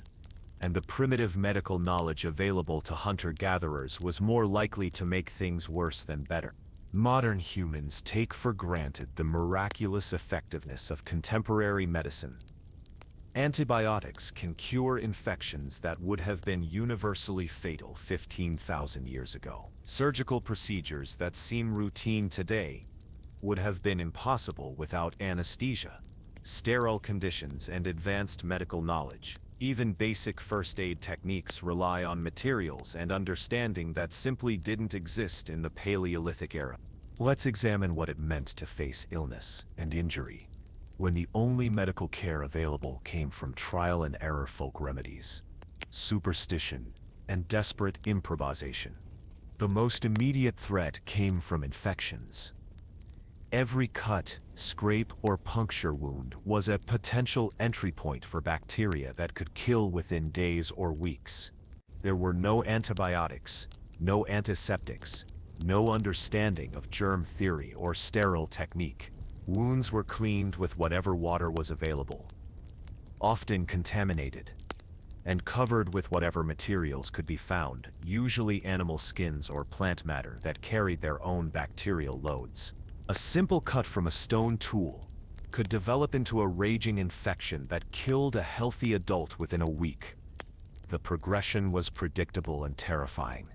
and the primitive medical knowledge available to hunter-gatherers was more likely to make things worse than better. Modern humans take for granted the miraculous effectiveness of contemporary medicine. Antibiotics can cure infections that would have been universally fatal 15,000 years ago. Surgical procedures that seem routine today would have been impossible without anesthesia, sterile conditions, and advanced medical knowledge. Even basic first aid techniques rely on materials and understanding that simply didn't exist in the Paleolithic era. Let's examine what it meant to face illness and injury when the only medical care available came from trial and error folk remedies, superstition, and desperate improvisation. The most immediate threat came from infections. Every cut, scrape, or puncture wound was a potential entry point for bacteria that could kill within days or weeks. There were no antibiotics, no antiseptics, no understanding of germ theory or sterile technique. Wounds were cleaned with whatever water was available, often contaminated, and covered with whatever materials could be found, usually animal skins or plant matter that carried their own bacterial loads. A simple cut from a stone tool could develop into a raging infection that killed a healthy adult within a week. The progression was predictable and terrifying.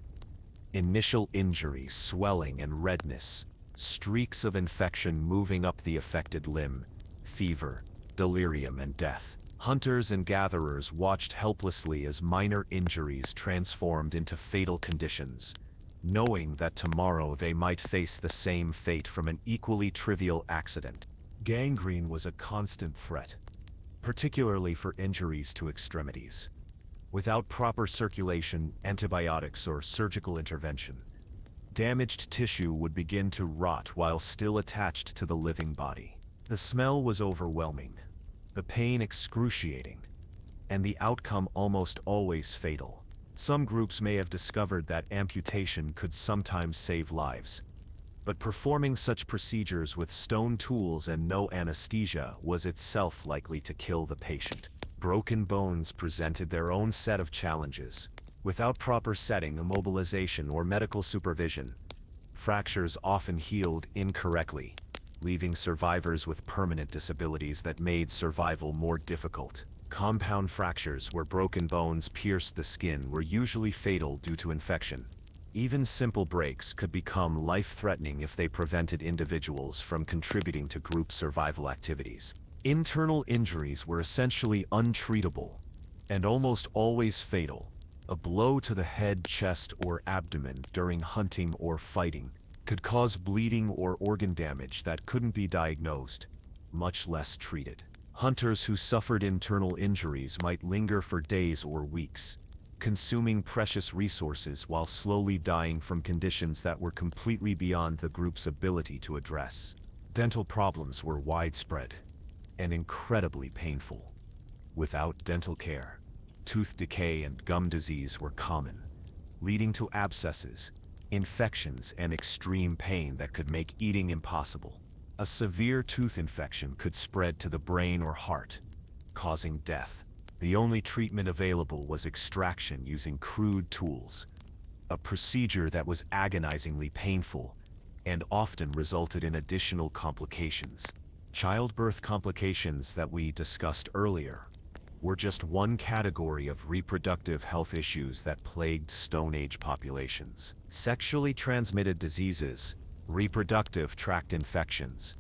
Initial injury, swelling, and redness, streaks of infection moving up the affected limb, fever, delirium, and death. Hunters and gatherers watched helplessly as minor injuries transformed into fatal conditions, knowing that tomorrow they might face the same fate from an equally trivial accident. Gangrene was a constant threat, particularly for injuries to extremities. Without proper circulation, antibiotics, or surgical intervention, damaged tissue would begin to rot while still attached to the living body. The smell was overwhelming, the pain excruciating, and the outcome almost always fatal. Some groups may have discovered that amputation could sometimes save lives, but performing such procedures with stone tools and no anesthesia was itself likely to kill the patient. Broken bones presented their own set of challenges. Without proper setting, immobilization, or medical supervision, fractures often healed incorrectly, leaving survivors with permanent disabilities that made survival more difficult. Compound fractures, where broken bones pierced the skin, were usually fatal due to infection. Even simple breaks could become life-threatening if they prevented individuals from contributing to group survival activities. Internal injuries were essentially untreatable and almost always fatal. A blow to the head, chest, or abdomen during hunting or fighting could cause bleeding or organ damage that couldn't be diagnosed, much less treated. Hunters who suffered internal injuries might linger for days or weeks, consuming precious resources while slowly dying from conditions that were completely beyond the group's ability to address. Dental problems were widespread and incredibly painful. Without dental care, tooth decay and gum disease were common, leading to abscesses, infections, and extreme pain that could make eating impossible. A severe tooth infection could spread to the brain or heart, causing death. The only treatment available was extraction using crude tools, a procedure that was agonizingly painful and often resulted in additional complications. Childbirth complications that we discussed earlier were just one category of reproductive health issues that plagued Stone Age populations. Sexually transmitted diseases, reproductive tract infections,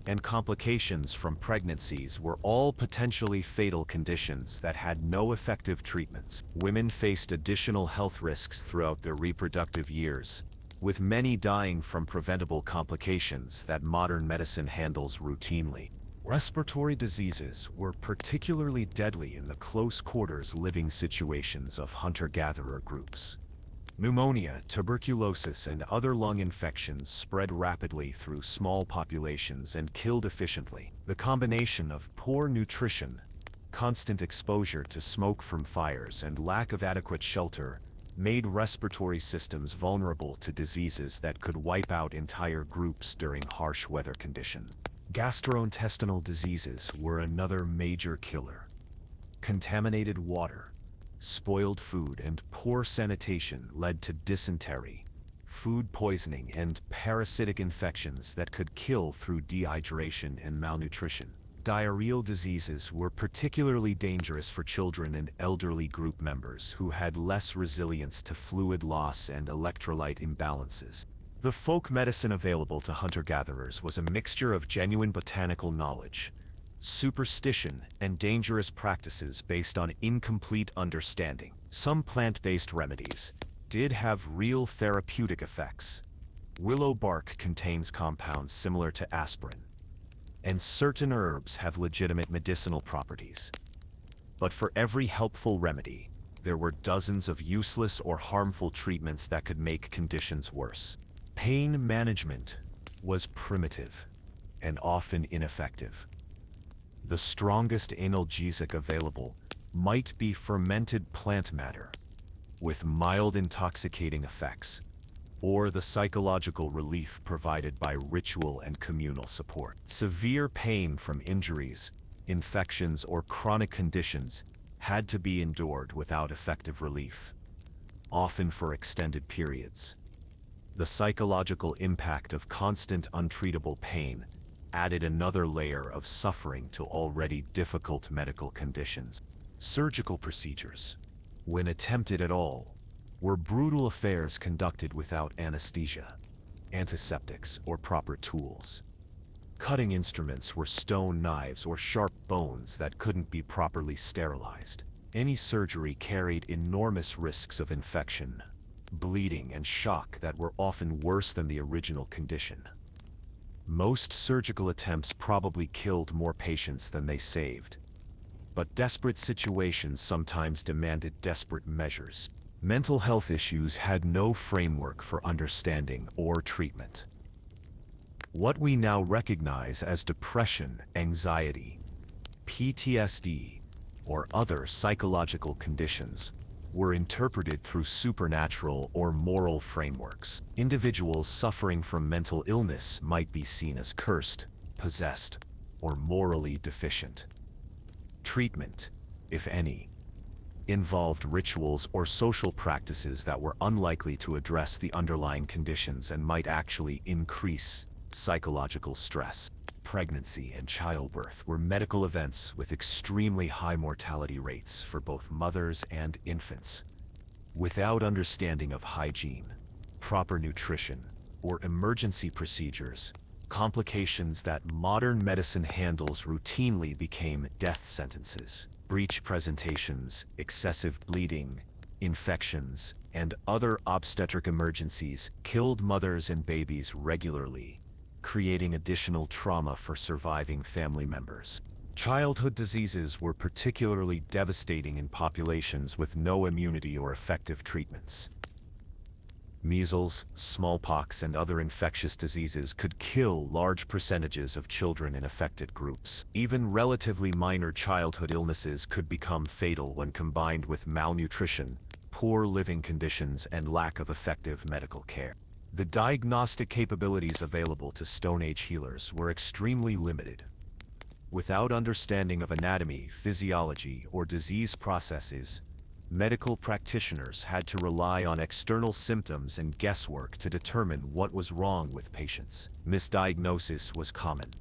and complications from pregnancies were all potentially fatal conditions that had no effective treatments. Women faced additional health risks throughout their reproductive years, with many dying from preventable complications that modern medicine handles routinely. Respiratory diseases were particularly deadly in the close quarters living situations of hunter-gatherer groups. Pneumonia, tuberculosis, and other lung infections spread rapidly through small populations and killed efficiently. The combination of poor nutrition, constant exposure to smoke from fires, and lack of adequate shelter made respiratory systems vulnerable to diseases that could wipe out entire groups during harsh weather conditions. Gastrointestinal diseases were another major killer. Contaminated water, spoiled food, and poor sanitation led to dysentery, food poisoning, and parasitic infections that could kill through dehydration and malnutrition. Diarrheal diseases were particularly dangerous for children and elderly group members who had less resilience to fluid loss and electrolyte imbalances. The folk medicine available to hunter-gatherers was a mixture of genuine botanical knowledge, superstition, and dangerous practices based on incomplete understanding. Some plant-based remedies did have real therapeutic effects. Willow bark contains compounds similar to aspirin, and certain herbs have legitimate medicinal properties. But for every helpful remedy, there were dozens of useless or harmful treatments that could make conditions worse. Pain management was primitive and often ineffective. The strongest analgesic available might be fermented plant matter, with mild intoxicating effects, or the psychological relief provided by ritual and communal support. Severe pain from injuries, infections, or chronic conditions had to be endured without effective relief, often for extended periods. The psychological impact of constant untreatable pain added another layer of suffering to already difficult medical conditions. Surgical procedures, when attempted at all, were brutal affairs conducted without anesthesia, antiseptics, or proper tools. Cutting instruments were stone knives or sharp bones that couldn't be properly sterilized. Any surgery carried enormous risks of infection, bleeding, and shock that were often worse than the original condition. Most surgical attempts probably killed more patients than they saved, but desperate situations sometimes demanded desperate measures. Mental health issues had no framework for understanding or treatment. What we now recognize as depression, anxiety, PTSD, or other psychological conditions were interpreted through supernatural or moral frameworks. Individuals suffering from mental illness might be seen as cursed, possessed, or morally deficient. Treatment, if any, involved rituals or social practices that were unlikely to address the underlying conditions and might actually increase psychological stress. Pregnancy and childbirth were medical events with extremely high mortality rates for both mothers and infants. Without understanding of hygiene, proper nutrition, or emergency procedures, complications that modern medicine handles routinely became death sentences. Breech presentations, excessive bleeding, infections, and other obstetric emergencies killed mothers and babies regularly, creating additional trauma for surviving family members. Childhood diseases were particularly devastating in populations with no immunity or effective treatments. Measles, smallpox, and other infectious diseases could kill large percentages of children in affected groups. Even relatively minor childhood illnesses could become fatal when combined with malnutrition, poor living conditions, and lack of effective medical care. The diagnostic capabilities available to Stone Age healers were extremely limited. Without understanding of anatomy, physiology, or disease processes, medical practitioners had to rely on external symptoms and guesswork to determine what was wrong with patients. Misdiagnosis was common,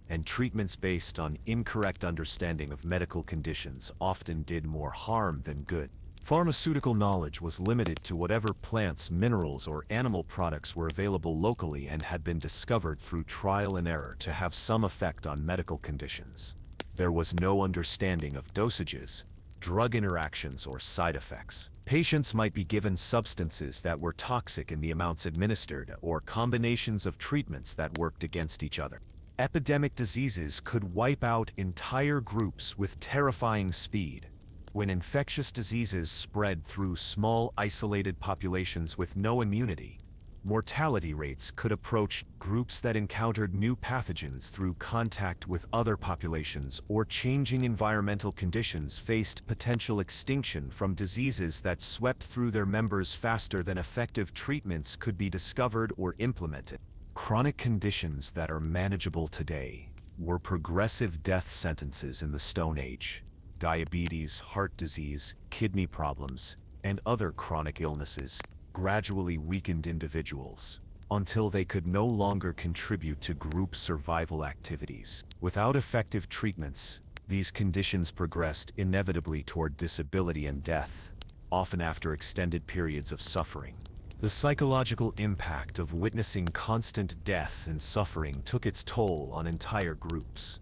and treatments based on incorrect understanding of medical conditions often did more harm than good. Pharmaceutical knowledge was limited to whatever plants, minerals, or animal products were available locally and had been discovered through trial and error to have some effect on medical conditions. There was no understanding of dosages, drug interactions, or side effects. Patients might be given substances that were toxic in the amounts administered, or combinations of treatments that worked against each other. Epidemic diseases could wipe out entire groups with terrifying speed. When infectious diseases spread through small, isolated populations with no immunity, mortality rates could approach groups that encountered new pathogens through contact with other populations or changing environmental conditions faced potential extinction from diseases that swept through their members faster than effective treatments could be discovered or implemented. Chronic conditions that are manageable today were progressive death sentences in the Stone Age. Diabetes, heart disease, kidney problems, and other chronic illnesses gradually weakened individuals until they could no longer contribute to group survival activities. Without effective treatments, these conditions progressed inevitably toward disability and death, often after extended periods of suffering. The psychological impact of witnessing constant death and suffering took its toll on entire groups.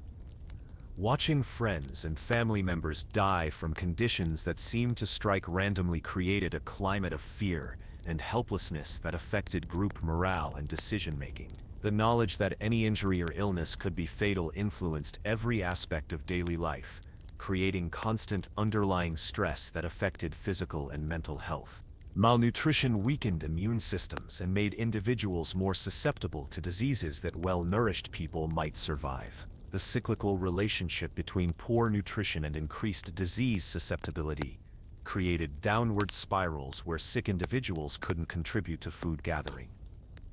Watching friends and family members die from conditions that seemed to strike randomly created a climate of fear and helplessness that affected group morale and decision-making. The knowledge that any injury or illness could be fatal influenced every aspect of daily life, creating constant underlying stress that affected physical and mental health. Malnutrition weakened immune systems and made individuals more susceptible to diseases that well-nourished people might survive. The cyclical relationship between poor nutrition and increased disease susceptibility created downward spirals where sick individuals couldn't contribute to food gathering,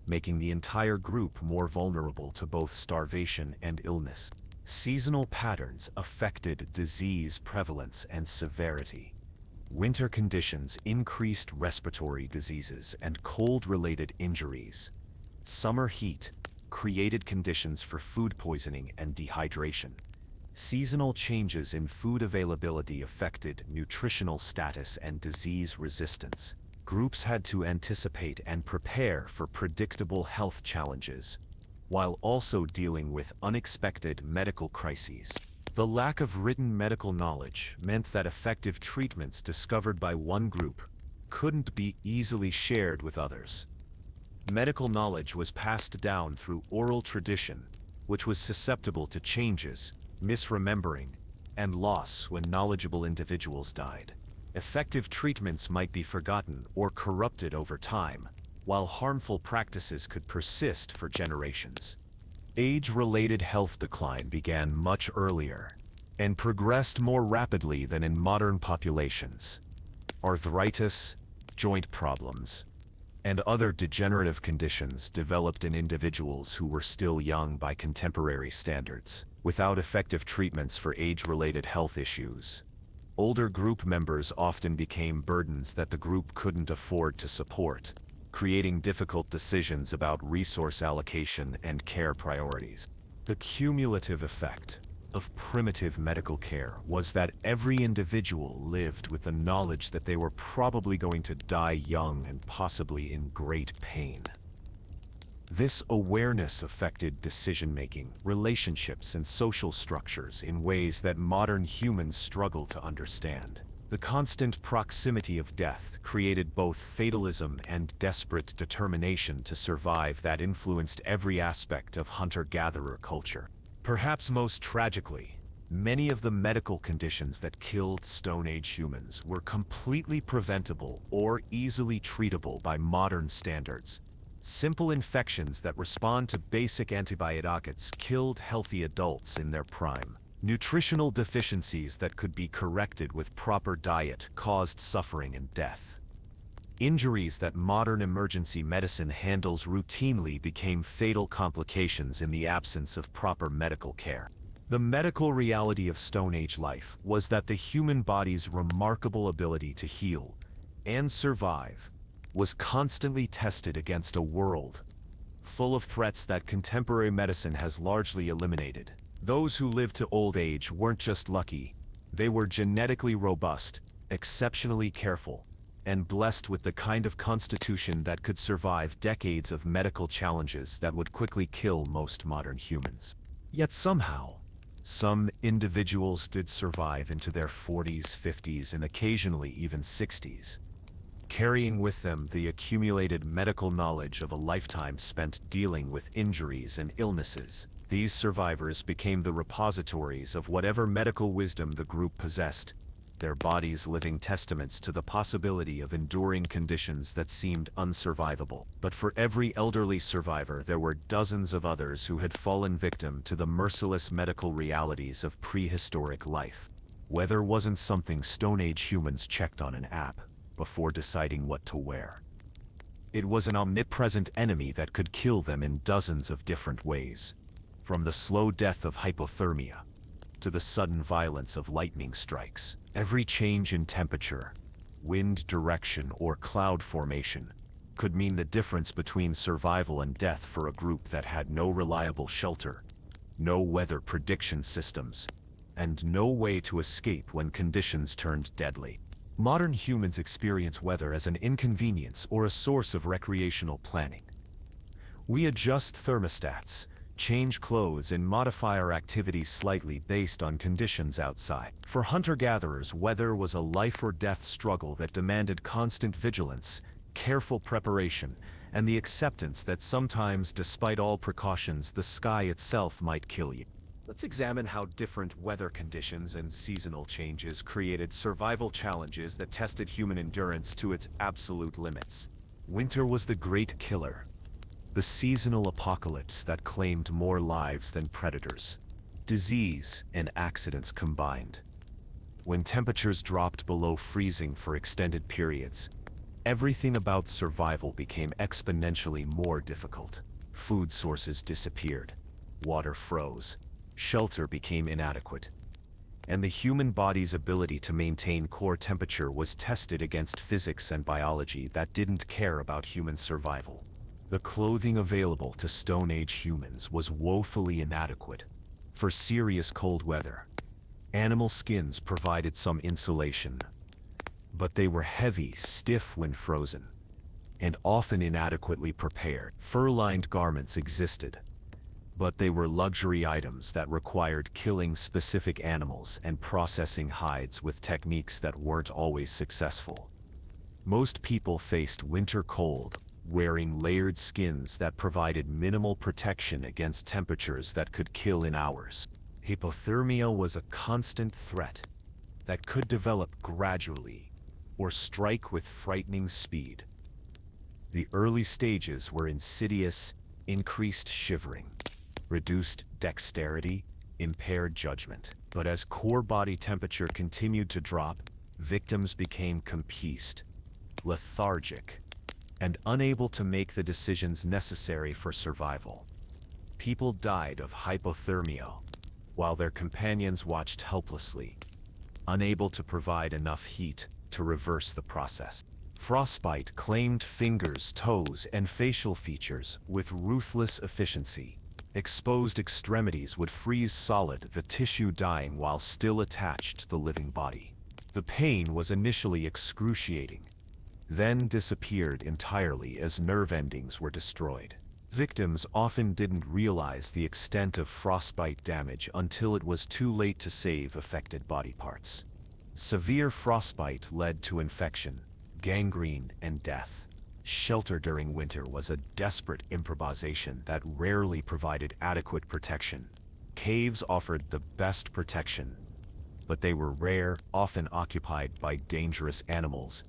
making the entire group more vulnerable to both starvation and illness. Seasonal patterns affected disease prevalence and severity. Winter conditions increased respiratory diseases and cold-related injuries. Summer heat created conditions for food poisoning and dehydration. Seasonal changes in food availability affected nutritional status and disease resistance. Groups had to anticipate and prepare for predictable health challenges, while also dealing with unexpected medical crises. The lack of written medical knowledge meant that effective treatments discovered by one group couldn't be easily shared with others. Medical knowledge was passed down through oral tradition, which was susceptible to changes, misremembering, and loss when knowledgeable individuals died. Effective treatments might be forgotten or corrupted over time, while harmful practices could persist for generations. Age-related health decline began much earlier and progressed more rapidly than in modern populations. arthritis, joint problems, and other degenerative conditions developed in individuals who were still young by contemporary standards, without effective treatments for age-related health issues. Older group members often became burdens that the group couldn't afford to support, creating difficult decisions about resource allocation and care priorities. The cumulative effect of primitive medical care was that every individual lived with the knowledge that they were probably going to die young and possibly in great pain. This awareness affected decision-making, relationships, and social structures in ways that modern humans struggle to understand. The constant proximity of death created both fatalism and desperate determination to survive that influenced every aspect of hunter-gatherer culture. Perhaps most tragically, many of the medical conditions that killed Stone Age humans were completely preventable or easily treatable by modern standards. Simple infections that respond to basic antibiotics killed healthy adults in their prime. Nutritional deficiencies that could be corrected with proper diet caused suffering and death. Injuries that modern emergency medicine handles routinely became fatal complications in the absence of proper medical care. The medical reality of Stone Age life was that the human body's remarkable ability to heal and survive was constantly tested against a world full of threats that contemporary medicine has largely eliminated. Those who lived to old age weren't just lucky, they were genetically robust, exceptionally careful, and blessed with the kind of constitution that could survive decades of medical challenges that would quickly kill most modern humans. Yet somehow, some individuals did survive into their 40s, 50s, and occasionally even 60s, carrying with them the accumulated medical knowledge of a lifetime spent dealing with injuries and illnesses. These survivors became the repositories of whatever medical wisdom the group possessed, their bodies living testaments to the possibility of enduring conditions that seemed unsurvivable. But for every elderly survivor, there were dozens of others who had fallen victim to the merciless medical realities of prehistoric life. Weather wasn't something Stone Age humans checked on an app before deciding what to wear. It was an omnipresent enemy that could kill them in dozens of different ways. From the slow death of hypothermia to the sudden violence of lightning strikes, every change in temperature, wind direction, or cloud formation could mean the difference between survival and death for a group that had no reliable shelter, no weather prediction systems, and no way to escape when conditions turned deadly. Modern humans experience weather as an inconvenience or a source of recreational planning. We adjust thermostats, change clothes, and modify our activities slightly based on conditions outside. For hunter-gatherers, weather was a life-or-death struggle that demanded constant vigilance, careful preparation, and the acceptance that sometimes, despite all precautions, the sky itself might kill you. Let's examine how different weather conditions and seasonal changes created survival challenges that tested human endurance to its absolute limits. Winter was the great killer, the seasonal apocalypse that claimed more lives than predators, disease, and accidents combined. When temperatures dropped below freezing for extended periods, everything about survival became exponentially more difficult. Food sources disappeared, water froze, shelter became inadequate, and the human body's ability to maintain core temperature was tested against physics and biology that didn't care about human survival. The clothing available to Stone Age humans was woefully inadequate for serious cold weather. Animal skins provided some insulation, but they were heavy, stiff when frozen, and often inadequately prepared. Fur-lined garments existed, but they were luxury items that required killing specific animals and processing hides with techniques that weren't always successful. Most people faced winter cold, wearing layered skins that provided minimal protection against temperatures that could kill in hours. Hypothermia was a constant threat that could develop gradually or strike with frightening speed. The early stages were insidious, increased shivering, reduced dexterity, impaired judgment. But as core body temperature continued to drop, Victims became confused, lethargic, and unable to make the decisions necessary for survival. People died of hypothermia, while their companions watched helplessly, unable to provide enough heat to reverse the process. Frostbite claimed fingers, toes, and facial features with ruthless efficiency. Exposed extremities would freeze solid, the tissue dying while still attached to the living body. The pain was initially excruciating, then disappeared entirely as nerve endings were destroyed. Victims often didn't realize the extent of frostbite damage until it was too late to save affected body parts. Severe frostbite led to infection, gangrene, and death. Shelter during winter was a desperate improvisation that rarely provided adequate protection. Caves offered the best protection, but they were rare, often occupied by dangerous animals,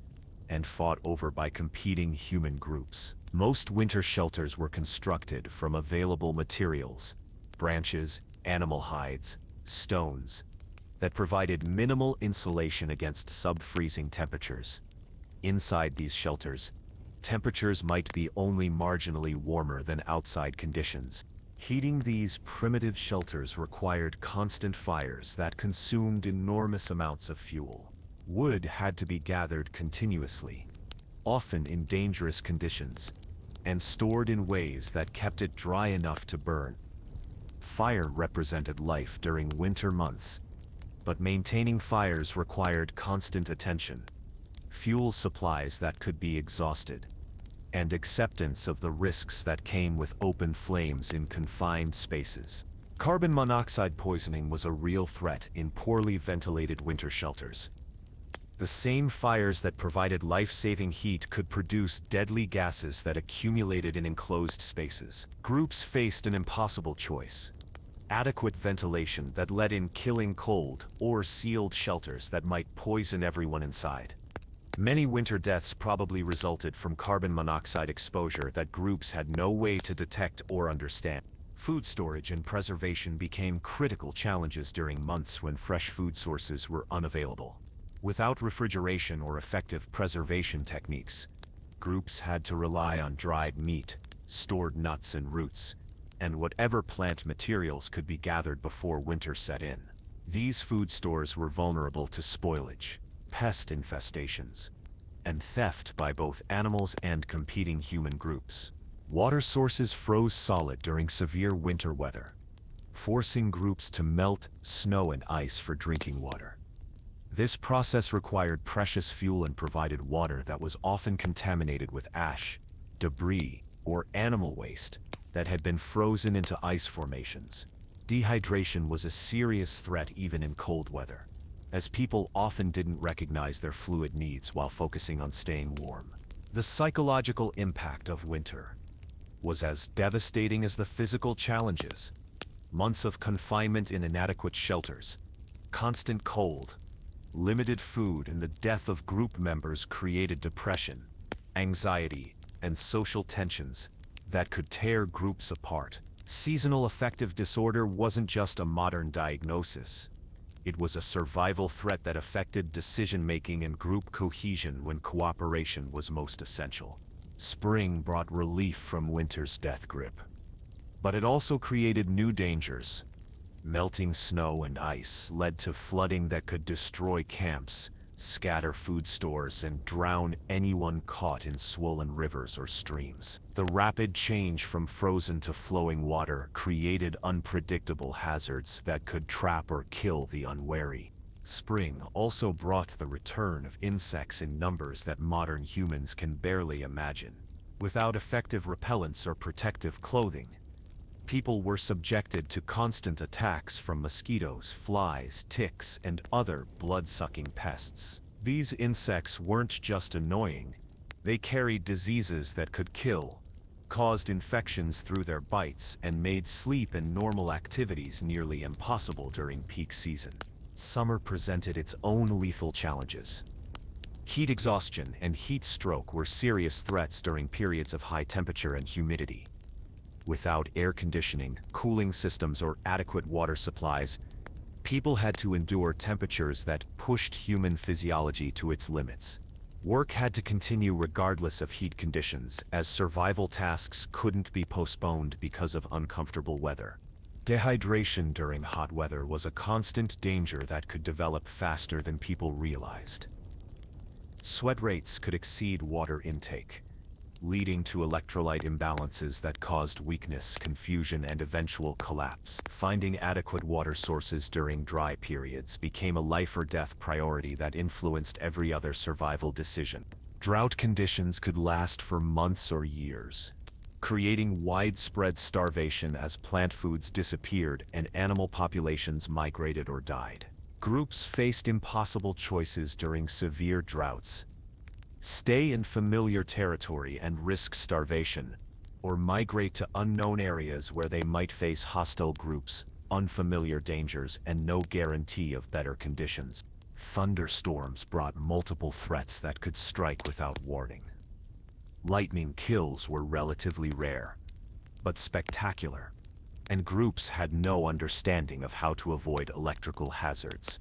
and fought over by competing human groups. Most winter shelters were constructed from available materials, branches, animal hides, stones, that provided minimal insulation against sub-freezing temperatures. Inside these shelters, temperatures might be only marginally warmer than outside conditions. Heating these primitive shelters required constant fires that consumed enormous amounts of fuel. Wood had to be gathered continuously, often in dangerous conditions, and stored in ways that kept it dry enough to burn. Fire represented life during winter months, but maintaining fires required constant attention, fuel supplies that could be exhausted, and acceptance of the risks that came with open flames in confined spaces. Carbon monoxide poisoning was a real threat in poorly ventilated winter shelters. The same fires that provided life-saving heat could produce deadly gases that accumulated in enclosed spaces. Groups faced an impossible choice: adequate ventilation that let in killing cold, or sealed shelters that might poison everyone inside. Many winter deaths probably resulted from carbon monoxide exposure that groups had no way to detect or understand. Food storage and preservation became critical challenges during months when fresh food sources were unavailable. Without refrigeration or effective preservation techniques, groups had to rely on dried meat, stored nuts and roots, and whatever plant materials could be gathered before winter set in. These food stores were vulnerable to spoilage, pest infestations, and theft by both animals and competing human groups. Water sources froze solid during severe winter weather, forcing groups to melt snow and ice for drinking water. This process required precious fuel and provided water that was often contaminated with ash, debris, or animal waste that had been frozen into ice formations. Dehydration was a serious threat even in cold weather, as people often didn't recognize their fluid needs while focusing on staying warm. The psychological impact of winter was as devastating as the physical challenges. Months of confinement in inadequate shelters, constant cold, limited food, and the death of group members created depression, anxiety, and social tensions that could tear groups apart. Seasonal affective disorder wasn't just a modern diagnosis. It was a survival threat that affected decision-making and group cohesion when cooperation was most essential. Spring brought relief from winter's death grip, but it also created new dangers. Melting snow and ice led to flooding that could destroy camps, scatter food stores, and drown anyone caught in swollen rivers or streams. The rapid change from frozen to flowing water created unpredictable hazards that could trap or kill the unwary. Spring also brought the return of insects in numbers that modern humans can barely imagine. Without effective repellents or protective clothing, people were subjected to constant attacks from mosquitoes, flies, ticks, and other blood-sucking pests. These insects weren't just annoying, they carried diseases that could kill, caused infections through their bites, and made sleep and normal activities nearly impossible during peak season. Summer presented its own lethal challenges. Heat exhaustion and heat stroke were serious threats during periods of high temperature and humidity. Without air conditioning, cooling systems, or adequate water supplies, People had to endure temperatures that pushed human physiology to its limits. Work had to continue regardless of heat conditions, as survival tasks couldn't be postponed because of uncomfortable weather. Dehydration during hot weather was a constant danger that could develop faster than people realized. Sweat rates could exceed water intake, leading to electrolyte imbalances that caused weakness, confusion, and eventual collapse. Finding adequate water sources during dry periods became a life-or-death priority that influenced every other survival decision. Drought conditions could last for months or years, creating widespread starvation as plant foods disappeared and animal populations migrated or died. Groups faced impossible choices during severe droughts: stay in familiar territory and risk starvation, or migrate to unknown areas where they might face hostile groups, unfamiliar dangers, and no guarantee of better conditions. Thunderstorms brought multiple threats that could strike without warning. Lightning kills were relatively rare, but spectacular, and groups had no understanding of how to avoid electrical hazards.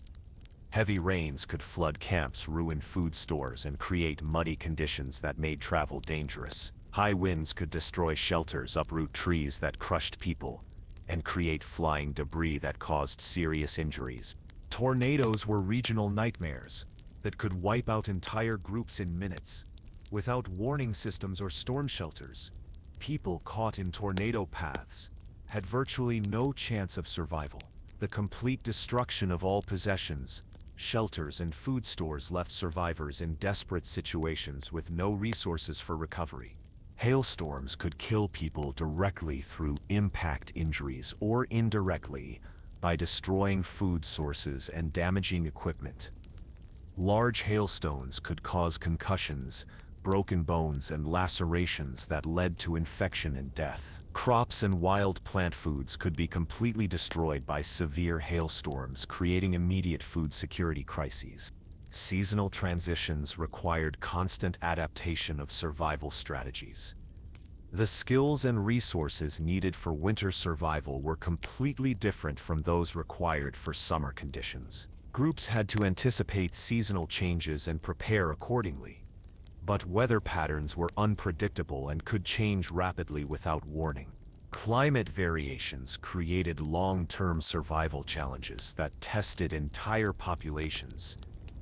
Heavy rains could flood camps, ruin food stores, and create muddy conditions that made travel dangerous. High winds could destroy shelters, uproot trees that crushed people, and create flying debris that caused serious injuries. Tornadoes were regional nightmares that could wipe out entire groups in minutes. Without warning systems or storm shelters, people caught in tornado paths had virtually no chance of survival. The complete destruction of all possessions, shelters, and food stores left survivors in desperate situations with no resources for recovery. Hailstorms could kill people directly through impact injuries or indirectly by destroying food sources and damaging equipment. Large hailstones could cause concussions, broken bones, and lacerations that led to infection and death. Crops and wild plant foods could be completely destroyed by severe hailstorms, creating immediate food security crises. Seasonal transitions required constant adaptation of survival strategies. The skills and resources needed for winter survival were completely different from those required for summer conditions. Groups had to anticipate seasonal changes and prepare accordingly. But weather patterns were unpredictable and could change rapidly without warning. Climate variations created long-term survival challenges that tested entire populations.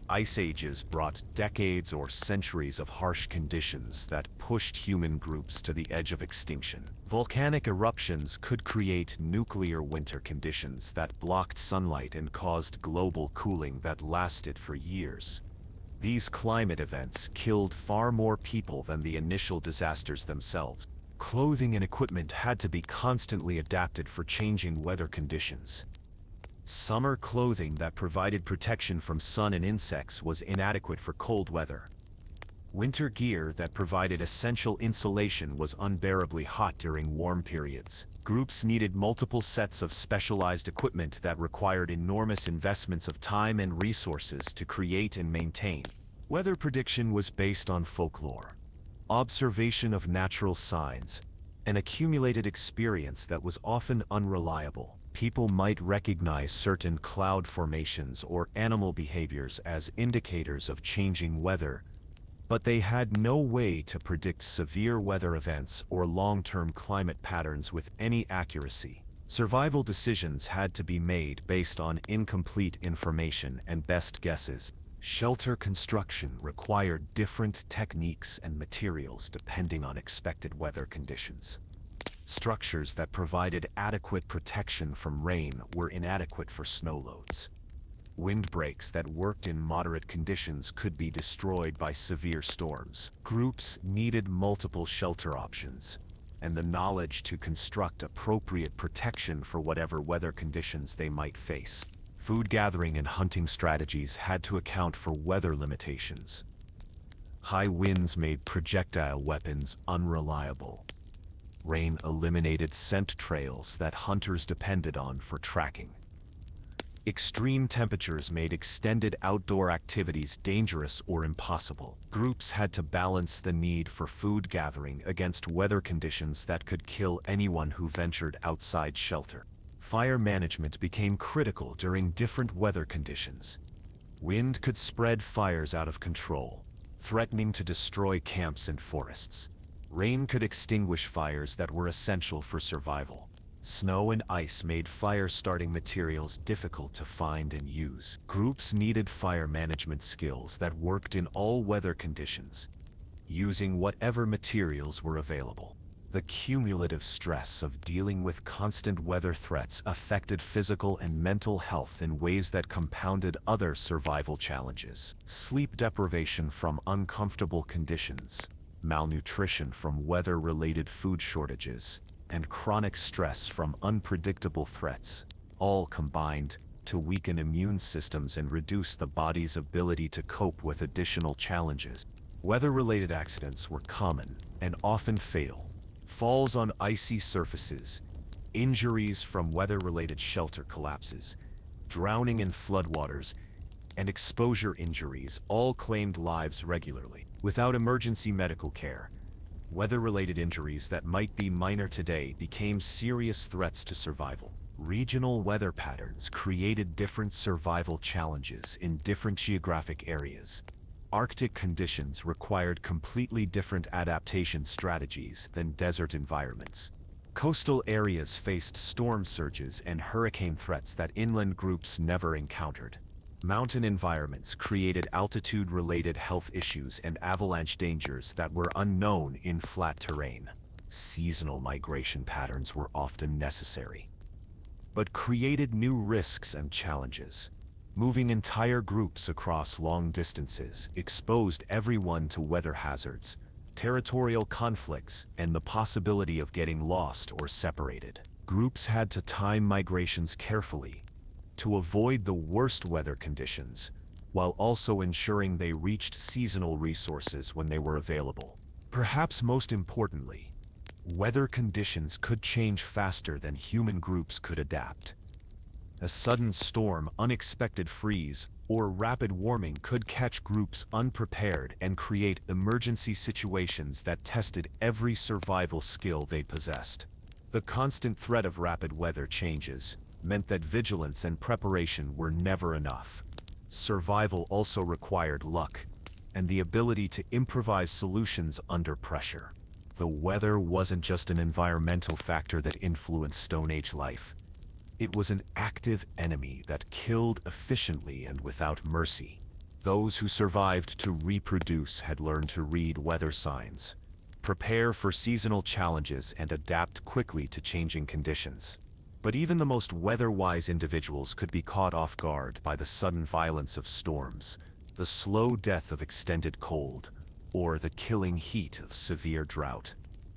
Ice ages brought decades or centuries of harsh conditions that pushed human groups to the edge of extinction. Volcanic eruptions could create nuclear winter conditions that blocked sunlight and caused global cooling that lasted for years. These climate events killed far more people than the initial disasters themselves. Clothing and equipment had to be constantly adapted for changing weather conditions. Summer clothing that provided protection from sun and insects was inadequate for cold weather. Winter gear that provided essential insulation was unbearably hot during warm periods. Groups needed multiple sets of specialized equipment that required enormous investments of time and resources to create and maintain. Weather prediction was based on folklore, observation of natural signs, and accumulated experience that was often unreliable. People might recognize certain cloud formations or animal behaviors as indicators of changing weather, but they had no way to predict severe weather events or long-term climate patterns with any accuracy. Survival decisions had to be made based on incomplete information and best guesses. Shelter construction required different techniques and materials depending on expected weather conditions. Structures that provided adequate protection from rain were inadequate for snow loads. Windbreaks that worked in moderate conditions could be destroyed by severe storms. Groups needed multiple shelter options, and the knowledge to construct appropriate protection for whatever weather conditions they might face. Food gathering and hunting strategies had to account for weather limitations. High winds made projectile weapons unreliable. Rain eliminated scent trails that hunters depended on for tracking. Extreme temperatures made extended outdoor activities dangerous or impossible. Groups had to balance the need for food gathering against weather conditions that could kill anyone who ventured outside shelter. Fire management became critical during different weather conditions. Wind could spread fires out of control, threatening to destroy camps and forests. Rain could extinguish fires that were essential for survival. Snow and ice made fire-starting materials difficult to find and use. Groups needed fire management skills that worked in all weather conditions, using whatever materials were available. The cumulative stress of dealing with constant weather threats affected physical and mental health in ways that compounded other survival challenges. Sleep deprivation from uncomfortable conditions, malnutrition from weather-related food shortages, and chronic stress from unpredictable threats, all combined to weaken immune systems and reduce the body's ability to cope with additional challenges. Weather-related accidents were common and often fatal. Falls on icy surfaces, injuries from weather-related shelter collapses, drowning in floodwaters, and exposure injuries all claimed lives regularly. Without emergency medical care, weather-related injuries that might be minor today became serious threats to survival. Regional weather patterns created different survival challenges in different geographic areas. Arctic conditions required completely different adaptation strategies than desert environments. Coastal areas faced storm surges and hurricane threats that inland groups never encountered. Mountain environments created altitude-related health issues and avalanche dangers that were unknown in flat terrain. Seasonal migration patterns were often necessary, but created new risks and challenges. Moving entire groups across long distances exposed everyone to weather hazards, territorial conflicts, and the possibility of getting lost or separated. Groups had to time migrations carefully to avoid the worst weather conditions, while also ensuring they reached seasonal resources when they were available. Perhaps most importantly, weather conditions could change faster than human groups could adapt. A sudden storm, unexpected freeze, or rapid warming could catch groups unprepared and create emergency situations that tested every survival skill they possessed. The constant threat of rapid weather changes meant that vigilance and preparation were never enough. Survival also required luck and the ability to improvise solutions under pressure. The weather wasn't just an environmental factor that influenced Stone Age life. It was an active enemy that killed efficiently and without mercy. Those who survived to reproduce had learned to read weather signs, prepare for seasonal challenges, and adapt quickly to changing conditions. But even the most weather-wise individuals could be caught off guard by the sudden violence of storms, the slow death of extended cold, or the killing heat of severe drought.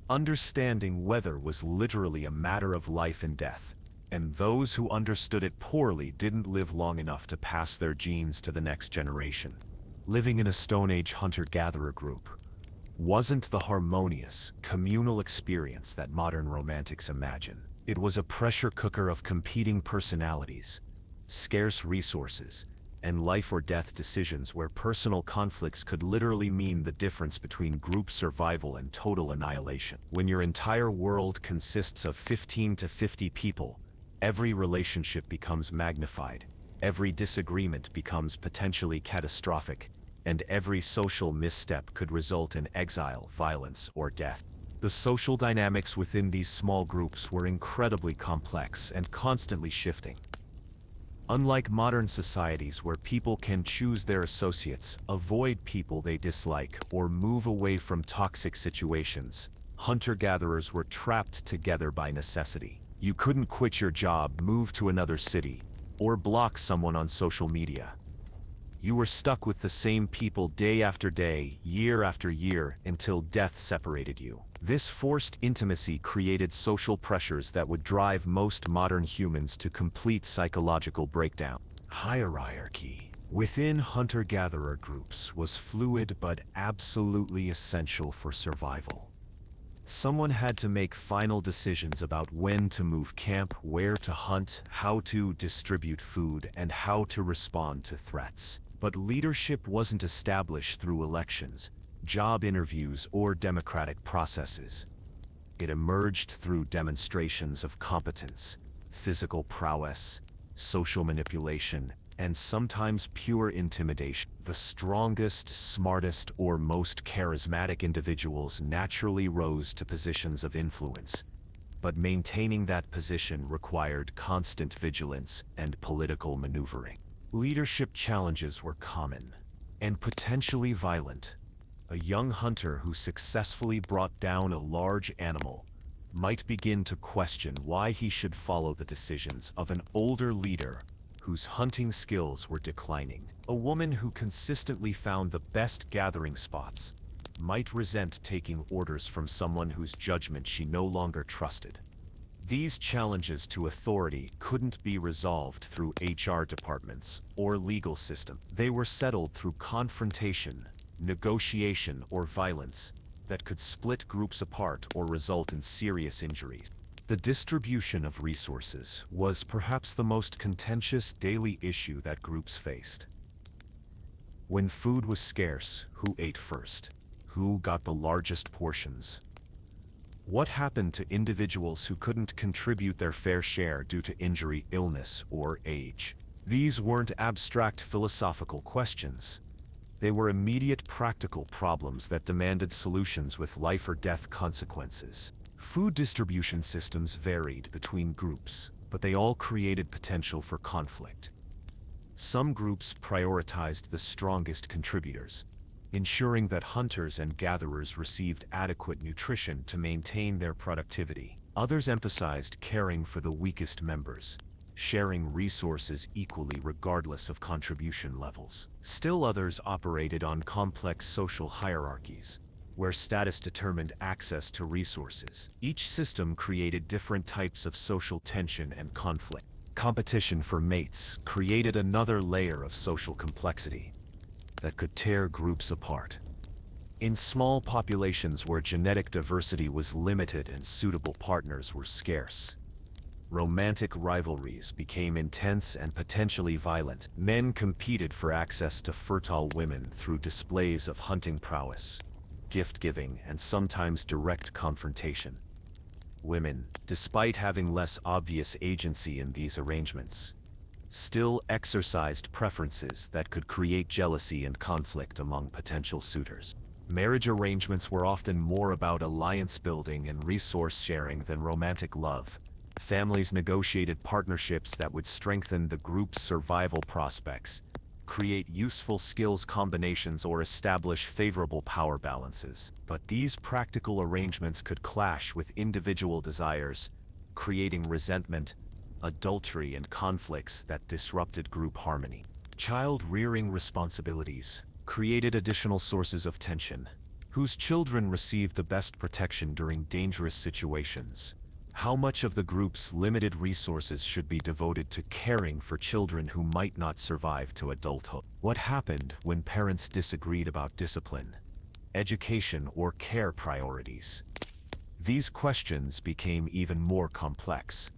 Understanding weather was literally a matter of life and death, and those who understood it poorly didn't live long enough to pass their genes to the next generation. Living in a Stone Age hunter-gatherer group wasn't the harmonious, communal experience that modern romantics imagine. It was a pressure cooker of competing personalities, scarce resources, and life-or-death decisions where personal conflicts could literally mean the difference between group survival and total annihilation. When your entire world consists of 15 to 50 people, every relationship becomes magnified, every disagreement becomes potentially catastrophic, and every social misstep could result in exile, violence, or death. The social dynamics within these small groups were incredibly complex and constantly shifting. Unlike modern societies where people can choose their associates, avoid people they dislike, or move away from toxic situations, hunter-gatherers were trapped together by necessity. You couldn't quit your job, move to another city, or block someone on social media. You were stuck with the same people day after day, year after year, until death separated you. This forced intimacy created social pressures that would drive most modern humans to complete psychological breakdown. Hierarchy within hunter-gatherer groups was fluid but absolutely essential for survival. Someone had to make final decisions about when to move camp, where to hunt, how to distribute food, and how to respond to threats. But leadership wasn't established through elections, job interviews, or democratic processes. It emerged through demonstrations of competence, physical prowess, social manipulation, and sometimes pure intimidation. The strongest, smartest, or most charismatic individuals naturally rose to positions of influence, but maintaining that position required constant vigilance and political maneuvering. Leadership challenges were common and potentially violent. A young hunter who successfully brought down a large animal might begin to question why he should follow the decisions of an older leader whose hunting skills were declining. A woman who consistently found the best gathering spots might resent taking orders from someone whose judgment she no longer trusted. These challenges to authority couldn't be resolved through HR departments or legal system. They were settled through confrontation, negotiation, or violence that could split groups apart or result in serious injuries. The distribution of resources was perhaps the most contentious daily issue that groups faced. When food was scarce, who ate first? Who got the largest portions? What happened to individuals who couldn't contribute their fair share due to injury, illness, or age? These weren't abstract philosophical questions. They were immediate practical problems that demanded solutions with life or death consequences. Food distribution systems varied between groups, but they all created potential for conflict. Some groups prioritized the strongest contributors, ensuring that hunters and gatherers received adequate nutrition to maintain their productivity. Others emphasized caring for the weakest members, sharing resources equally regardless of contribution levels. Still others operated on complex social hierarchies, where status determined access to resources. Each system created different types of social tension and conflict. Competition for mates created another layer of social complexity that could tear groups apart. In small populations where genetic diversity was limited and suitable partners were scarce, romantic rivalries became intense and potentially violent. Men competed for access to fertile women through displays of hunting prowess, gift-giving, and sometimes direct confrontation. Women, despite having less obvious agency in these arrangements, still exercised preferences that could create jealousy and conflict among potential suitors. Marriage arrangements were often more about alliance building and resource sharing than romantic love. Families negotiated partnerships that would strengthen the group's survival prospects, create useful skills combinations, or establish favorable power balances. But these practical arrangements could clash with individual desires, creating resentment, adultery, and conflicts that disrupted group harmony. Child-rearing responsibilities created additional sources of tension. Whose children received the best protection during dangerous situations? How much of the group's limited resources should be devoted to caring for children who might not survive to adulthood? What happened when parents disagreed about discipline, education, or care priorities? These questions became even more complex.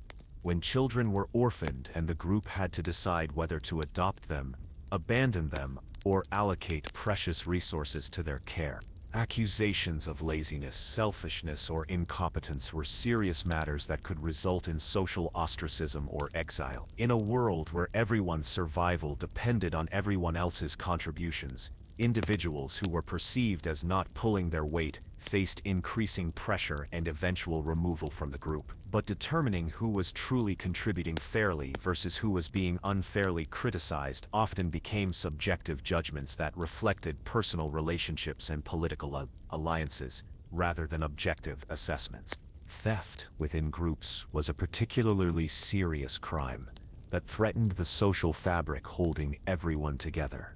When children were orphaned and the group had to decide whether to adopt them, abandon them, or allocate precious resources to their care. Accusations of laziness, selfishness, or incompetence were serious matters that could result in social ostracism or exile. In a world where everyone's survival depended on everyone else's contributions, individuals who were perceived as not pulling their weight faced increasing pressure and eventual removal from the group. But determining who was truly contributing fairly versus who was being unfairly criticized often became subjective judgments that reflected personal relationships and political alliances, rather than objective assessments. Theft within groups was a particularly serious crime that threatened the social fabric holding everyone together.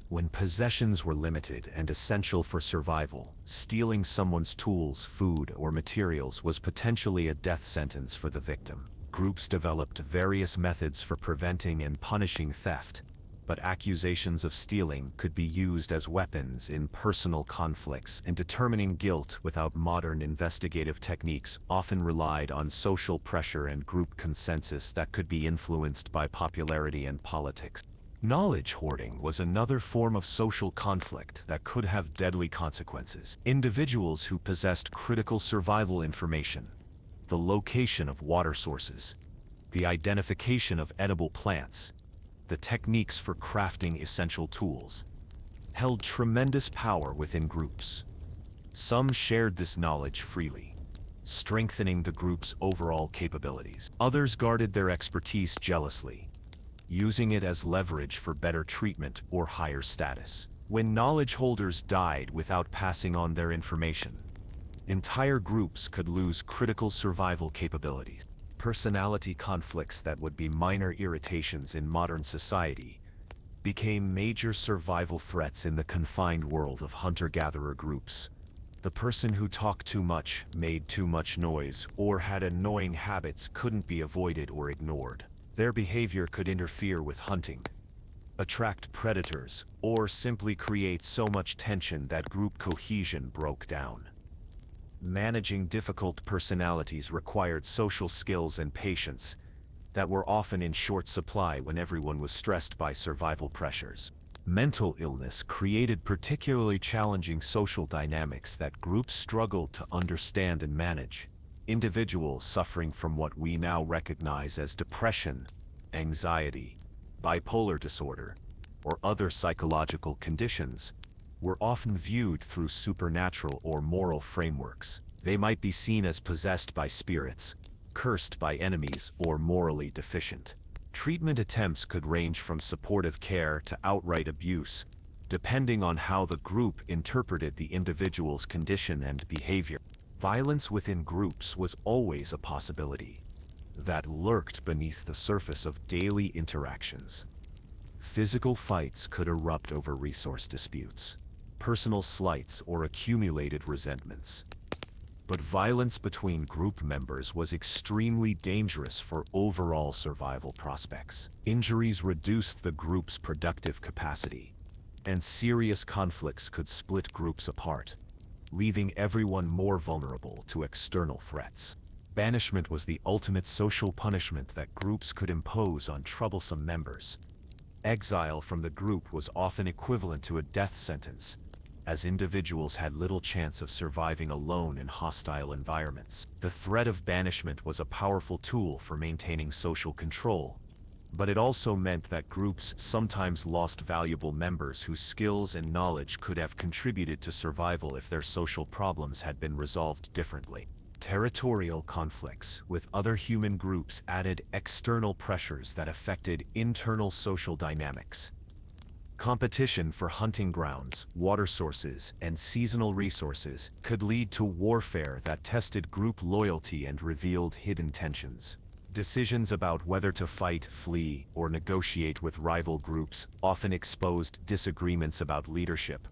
When possessions were limited and essential for survival, stealing someone's tools, food, or materials was potentially a death sentence for the victim. Groups developed various methods for preventing and punishing theft, but accusations of stealing could be used as weapons in personal conflicts, and determining guilt without modern investigative techniques often relied on social pressure and group consensus that could be influenced by popularity and politics. Knowledge hoarding was another form of social conflict that could have deadly consequences. Individuals who possessed critical survival information, the location of water sources, the identification of edible plants, the techniques for crafting essential tools, held tremendous power within groups. Some shared this knowledge freely, strengthening the group's overall capabilities. Others guarded their expertise jealously, using it as leverage for better treatment or higher status. When knowledge holders died without passing on their information, entire groups could lose critical survival capabilities. Personality conflicts that would be minor irritations in modern society became major survival threats in the confined world of hunter-gatherer groups. The person who talked too much, made too much noise, or had annoying habits couldn't be avoided or ignored. Their behavior could interfere with hunting, attract predators, or simply create so much tension that group cohesion broke down. Managing difficult personalities required social skills and patience that were often in short supply when everyone was stressed by survival pressures. Mental illness created particularly challenging social dynamics that groups struggled to understand and manage. Individuals suffering from what we now recognize as depression, anxiety, bipolar disorder, or other psychological conditions were often viewed through supernatural or moral frameworks. They might be seen as possessed by spirits, cursed by enemies, or morally deficient. Treatment attempts could range from supportive care to outright abuse, depending on how the group interpreted the individual's condition and behavior. Violence within groups was always a possibility that lurked beneath the surface of daily interactions. Physical fights could erupt over resource disputes, personal slights, or accumulated resentments. But violence between group members was extremely dangerous for overall survival prospects. Injuries reduced the group's productive capacity, and serious conflicts could split groups apart, leaving everyone more vulnerable to external threats. Banishment was the ultimate social punishment that groups could impose on troublesome members. Exile from the group was often equivalent to a death sentence, as individuals had little chance of surviving alone in hostile environments. The threat of banishment was a powerful tool for maintaining social control, but it also meant that groups sometimes lost valuable members whose skills and knowledge could have contributed to survival if their social problems had been resolved differently. Territorial conflicts with other human groups added external pressures that affected internal social dynamics. Competition for hunting grounds, water sources, and seasonal resources could lead to warfare that tested group loyalty and revealed hidden tensions. Decisions about whether to fight, flee, or negotiate with rival groups often exposed disagreements about leadership,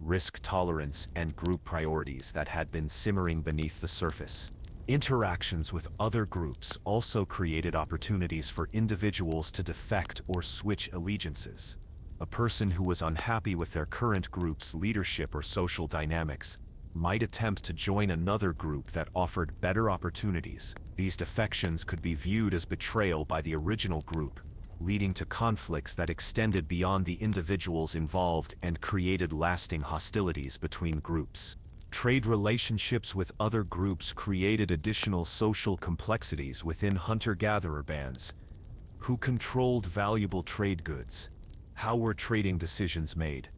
risk tolerance, and group priorities that had been simmering beneath the surface. Interactions with other groups also created opportunities for individuals to defect or switch allegiances. A person who was unhappy with their current group's leadership or social dynamics might attempt to join another group that offered better opportunities. These defections could be viewed as betrayal by the original group, leading to conflicts that extended beyond the individuals involved and created lasting hostilities between groups. Trade relationships with other groups created additional social complexities within hunter-gatherer bands. Who controlled valuable trade goods? How were trading decisions made?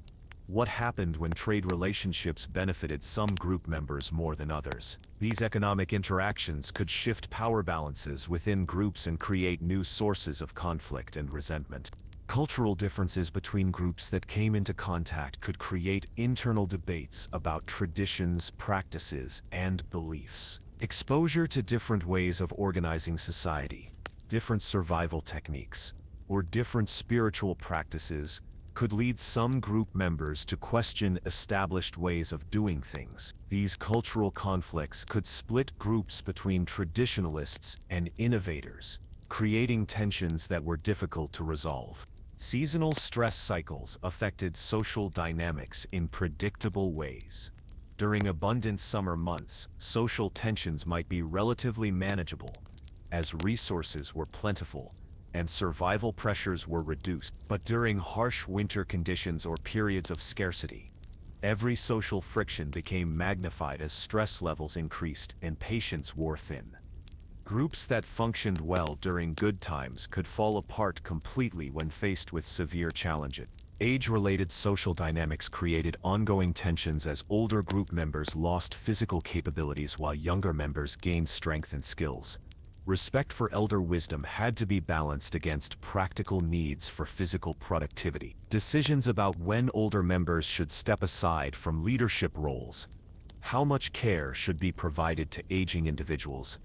What happened when trade relationships benefited some group members more than others? These economic interactions could shift power balances within groups and create new sources of conflict and resentment. Cultural differences between groups that came into contact could create internal debates about traditions, practices, and beliefs. Exposure to different ways of organizing society, different survival techniques, or different spiritual practices could lead some group members to question established ways of doing things. These cultural conflicts could split groups between traditionalists and innovators, creating tensions that were difficult to resolve. Seasonal stress cycles affected social dynamics in predictable ways. During abundant summer months, social tensions might be relatively manageable, as resources were plentiful and survival pressures were reduced. But during harsh winter conditions or periods of scarcity, every social friction became magnified as stress levels increased and patience wore thin. Groups that functioned well during good times could fall apart completely when faced with severe challenges. Age-related social dynamics created ongoing tensions as older group members lost physical capabilities while younger members gained strength and skills. Respect for elder wisdom had to be balanced against practical needs for physical productivity. Decisions about when older members should step aside from leadership roles, how much care should be provided to aging individuals,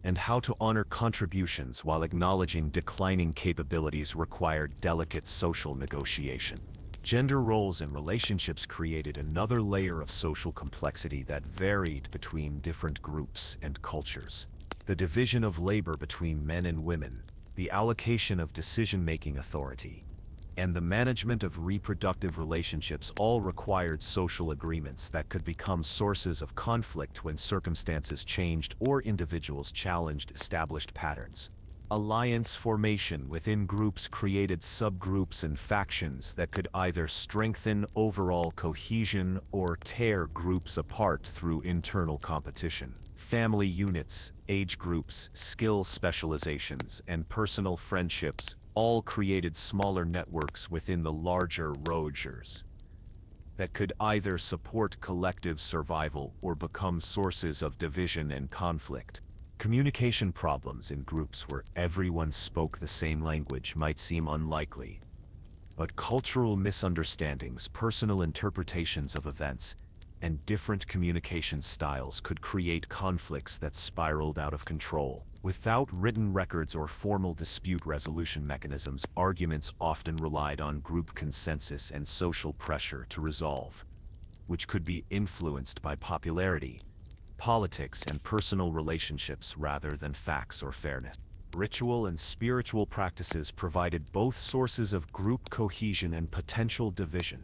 and how to honor contributions while acknowledging declining capabilities required delicate social negotiation. Gender roles and relationships created another layer of social complexity that varied between different groups and cultures. The division of labor between men and women, the allocation of decision-making authority, and the management of reproductive relationships all required social agreements that could become sources of conflict when circumstances changed or individuals challenged established patterns. Alliance formation within groups created subgroups and factions that could either strengthen overall cohesion or tear groups apart through internal competition. Family units, age groups, skill specializations, and personal friendships all created smaller networks within the larger Rogers that could either support collective survival or become sources of division and conflict. Communication problems in groups where everyone spoke the same language might seem unlikely, but cultural misunderstandings, personal interpretations of events, and different communication styles could create conflicts that spiraled out of control. Without written records or formal dispute resolution mechanisms, arguments often relied on group consensus and social pressure to resolve, which could be influenced by popularity, politics, and personal relationships rather than facts or fairness. Ritual and spiritual practices provided both sources of group cohesion and potential division.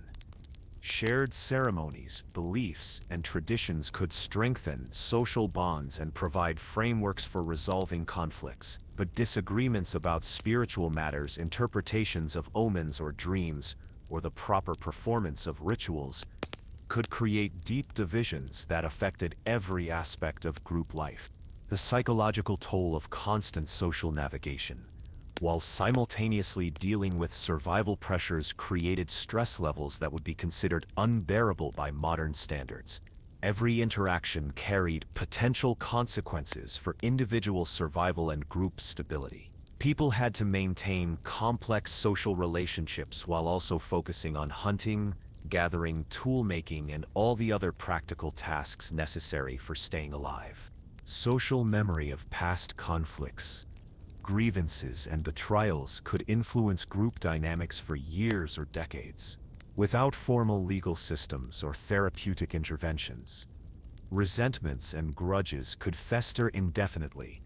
Shared ceremonies, beliefs, and traditions could strengthen social bonds and provide frameworks for resolving conflicts. But disagreements about spiritual matters, interpretations of omens or dreams, or the proper performance of rituals could create deep divisions that affected every aspect of group life. The psychological toll of constant social navigation, while simultaneously dealing with survival pressures, created stress levels that would be considered unbearable by modern standards. Every interaction carried potential consequences for individual survival and group stability. People had to maintain complex social relationships while also focusing on hunting, gathering, tool-making, and all the other practical tasks necessary for staying alive. Social memory of past conflicts, grievances, and betrayals could influence group dynamics for years or decades. Without formal legal systems or therapeutic interventions, resentments and grudges could fester indefinitely,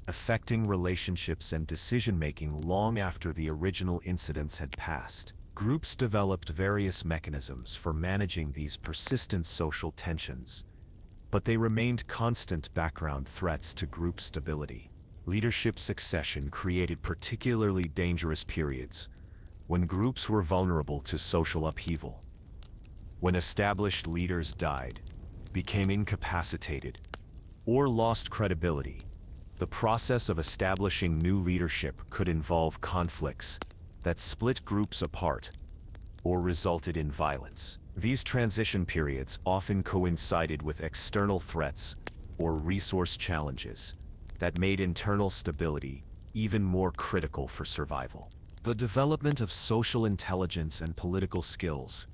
affecting relationships and decision-making long after the original incidents had passed. Groups developed various mechanisms for managing these persistent social tensions, but they remained constant background threats to group stability. Leadership succession created particularly dangerous periods when groups were vulnerable to social upheaval. When established leaders died, became incapacitated, or lost credibility, the process of establishing new leadership could involve conflicts that split groups apart or resulted in violence. These transition periods often coincided with external threats or resource challenges that made internal stability even more critical for survival. The development of social intelligence and political skills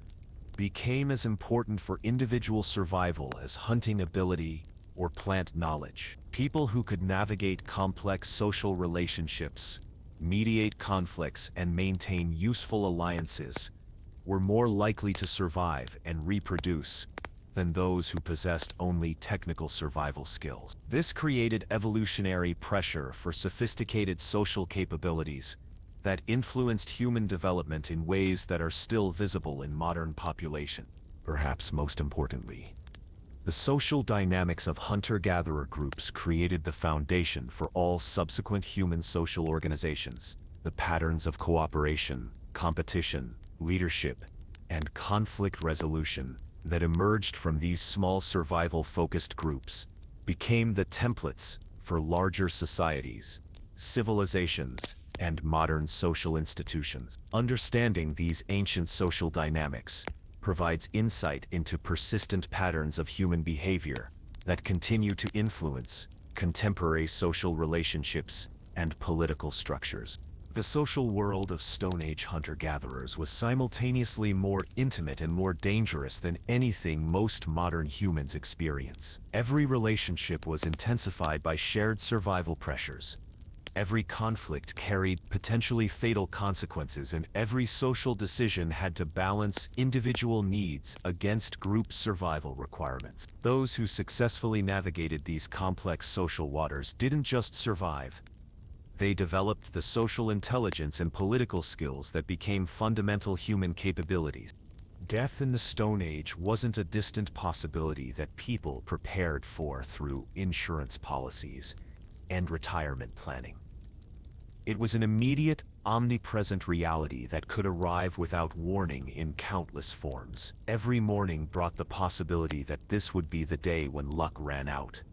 became as important for individual survival as hunting ability or plant knowledge. People who could navigate complex social relationships, mediate conflicts, and maintain useful alliances were more likely to survive and reproduce than those who possessed only technical survival skills. This created evolutionary pressure for sophisticated social capabilities that influenced human development in ways that are still visible in modern population. Perhaps most importantly, the social dynamics of hunter-gatherer groups created the foundation for all subsequent human social organizations. The patterns of cooperation, competition, leadership, and conflict resolution that emerged from these small survival-focused groups became the templates for larger societies, civilizations, and modern social institutions. Understanding these ancient social dynamics provides insight into persistent patterns of human behavior that continue to influence contemporary social relationships and political structures. The social world of Stone Age hunter-gatherers was simultaneously more intimate and more dangerous than anything most modern humans experience. Every relationship was intensified by shared survival pressures. Every conflict carried potentially fatal consequences, and every social decision had to balance individual needs against group survival requirements. Those who successfully navigated these complex social waters didn't just survive. They developed the social intelligence and political skills that became fundamental human capabilities. Death in the Stone Age wasn't a distant possibility that people prepared for through insurance policies and retirement planning. It was an immediate, omnipresent reality that could arrive without warning in countless forms. Every morning brought the possibility that this would be the day when luck ran out,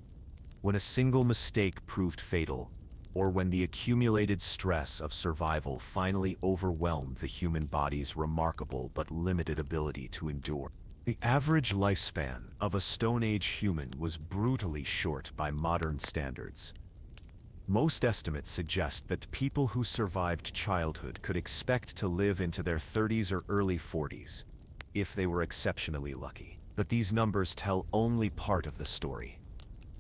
when a single mistake proved fatal, or when the accumulated stress of survival finally overwhelmed the human body's remarkable but limited ability to endure. The average lifespan of a Stone Age human was brutally short by modern standards. Most estimates suggest that people who survived childhood could expect to live into their 30s or early 40s, if they were exceptionally lucky. But these numbers tell only part of the story,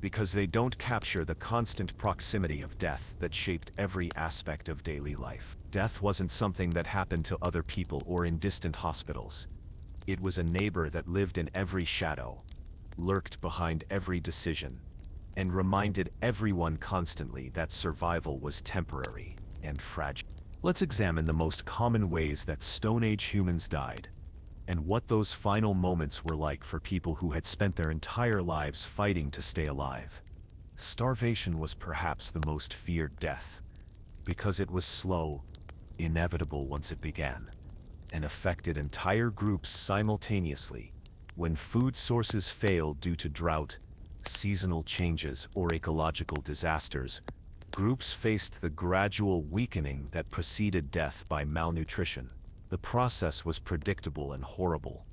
because they don't capture the constant proximity of death that shaped every aspect of daily life. Death wasn't something that happened to other people or in distant hospitals. It was a neighbor that lived in every shadow, lurked behind every decision, and reminded everyone constantly that survival was temporary and fragile. Let's examine the most common ways that Stone Age humans died, and what those final moments were like for people who had spent their entire lives fighting to stay alive. Starvation was perhaps the most feared death, because it was slow, inevitable once it began, and affected entire groups simultaneously. When food sources failed due to drought, seasonal changes, or ecological disasters, groups faced the gradual weakening that preceded death by malnutrition. The process was predictable and horrible.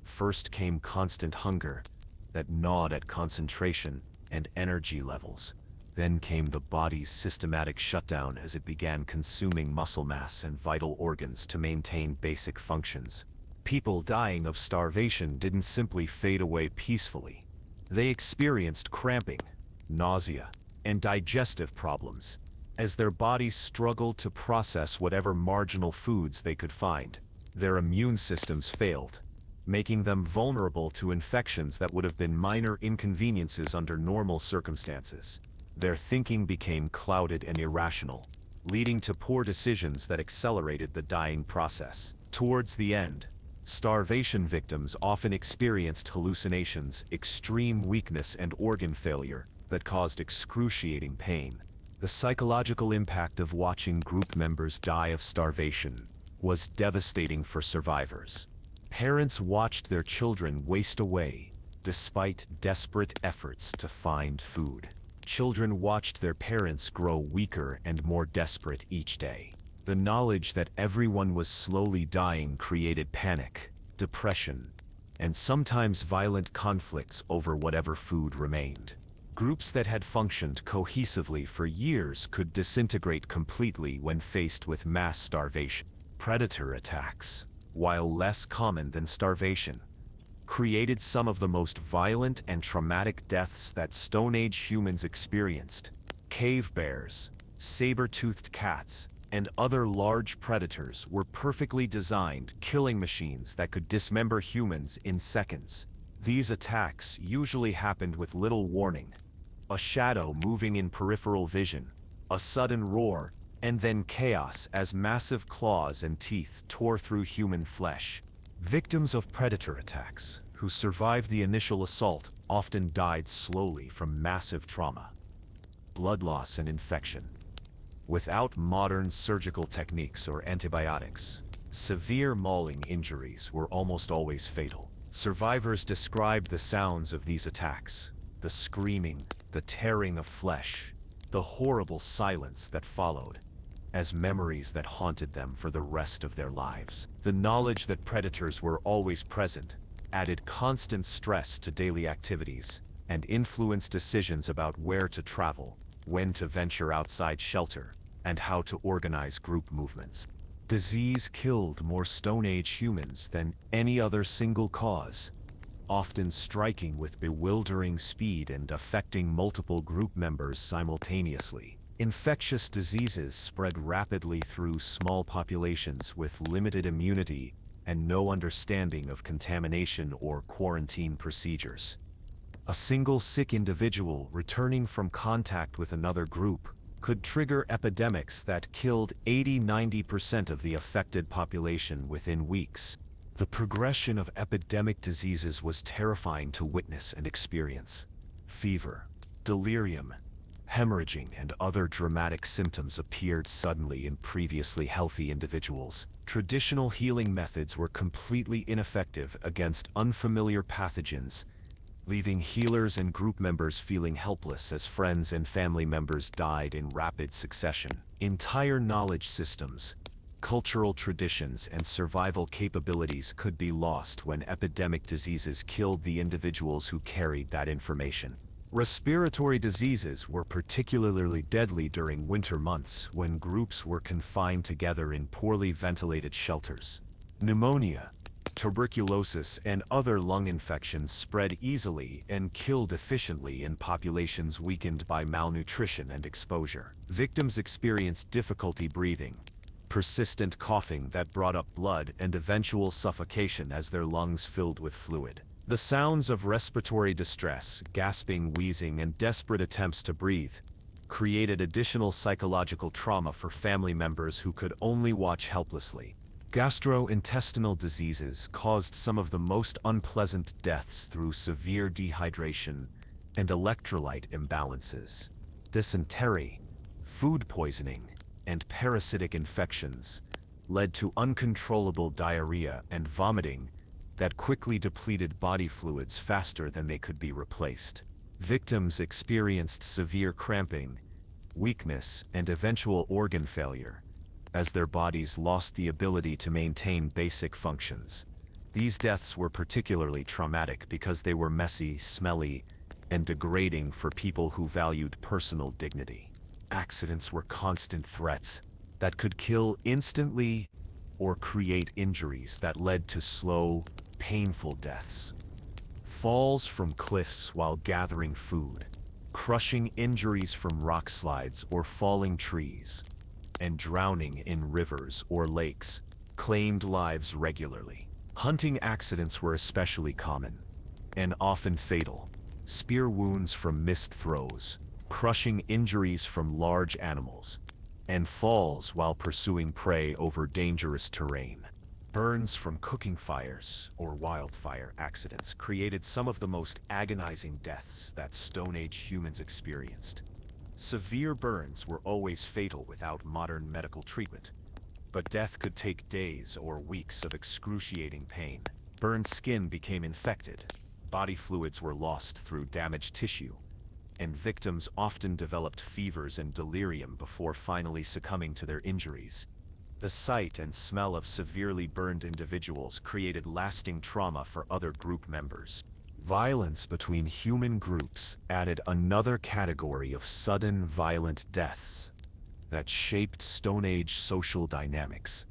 First came constant hunger that gnawed at concentration and energy levels. Then came the body's systematic shutdown as it began consuming muscle mass and vital organs to maintain basic functions. People dying of starvation didn't simply fade away peacefully. They experienced cramping, nausea, and digestive problems as their bodies struggled to process whatever marginal foods they could find. Their immune systems failed, making them vulnerable to infections that would have been minor inconveniences under normal circumstances. Their thinking became clouded and irrational, leading to poor decisions that accelerated the dying process. Towards the end, starvation victims often experienced hallucinations, extreme weakness, and organ failure that caused excruciating pain. The psychological impact of watching group members die of starvation was devastating for survivors. Parents watched their children waste away despite desperate efforts to find food. Children watched their parents grow weaker and more desperate each day. The knowledge that everyone was slowly dying created panic, depression, and sometimes violent conflicts over whatever food remained. Groups that had functioned cohesively for years could disintegrate completely when faced with mass starvation. Predator attacks, while less common than starvation, created some of the most violent and traumatic deaths that Stone Age humans experienced. Cave bears, saber-toothed cats, and other large predators were perfectly designed killing machines that could dismember humans in seconds. These attacks usually happened with little warning. A shadow moving in peripheral vision, a sudden roar, and then chaos as massive claws and teeth tore through human flesh. Victims of predator attacks, who survived the initial assault, often died slowly from massive trauma, blood loss, and infection. Without modern surgical techniques or antibiotics, severe mauling injuries were almost always fatal. Survivors described the sounds of these attacks: the screaming, the tearing of flesh, the horrible silence that followed, as memories that haunted them for the rest of their lives. The knowledge that predators were always present added constant stress to daily activities and influenced decisions about where to travel, when to venture outside shelter, and how to organize group movements. Disease killed more Stone Age humans than any other single cause, often striking with bewildering speed and affecting multiple group members simultaneously. Infectious diseases spread rapidly through small populations with limited immunity and no understanding of contamination or quarantine procedures. A single sick individual returning from contact with another group could trigger epidemics that killed 80–90% of the affected population within weeks. The progression of epidemic diseases was terrifying to witness and experience. Fever, delirium, hemorrhaging, and other dramatic symptoms appeared suddenly in previously healthy individuals. Traditional healing methods were completely ineffective against unfamiliar pathogens, leaving healers and group members feeling helpless as friends and family members died in rapid succession. Entire knowledge systems, cultural traditions, and survival capabilities could be lost when epidemic diseases killed the individuals who carried that information. Respiratory diseases were particularly deadly during winter months when groups were confined together in poorly ventilated shelters. Pneumonia, tuberculosis, and other lung infections spread easily and killed efficiently in populations weakened by malnutrition and exposure. Victims experienced difficulty breathing, persistent coughing that brought up blood, and eventual suffocation as their lungs filled with fluid. The sounds of respiratory distress, gasping, wheezing, and desperate attempts to breathe created additional psychological trauma for family members who could only watch helplessly. Gastrointestinal diseases caused some of the most unpleasant deaths through severe dehydration and electrolyte imbalances. Dysentery, food poisoning, and parasitic infections led to uncontrollable diarrhea and vomiting that quickly depleted body fluids faster than they could be replaced. Victims experienced severe cramping, weakness, and eventual organ failure, as their bodies lost the ability to maintain basic functions. These deaths were particularly traumatic because they were messy, smelly, and degrading for people who valued personal dignity. Accidents were constant threats that could kill instantly or create injuries that led to slow, painful deaths. Falls from cliffs while gathering food, crushing injuries from rock slides or falling trees, and drowning in rivers or lakes claimed lives regularly. Hunting accidents were especially common and often fatal. Spear wounds from missed throws, crushing injuries from large animals, and falls while pursuing prey over dangerous terrain. Burns from cooking fires or wildfire accidents created some of the most agonizing deaths that Stone Age humans experienced. Severe burns were always fatal without modern medical treatment, but death could take days or weeks of excruciating pain. Burned skin became infected, body fluids were lost through damaged tissue, and victims often developed fevers and delirium before finally succumbing to their injuries. The sight and smell of severely burned individuals created lasting trauma for other group members. Violence between human groups added another category of sudden violent deaths that shaped Stone Age social dynamics.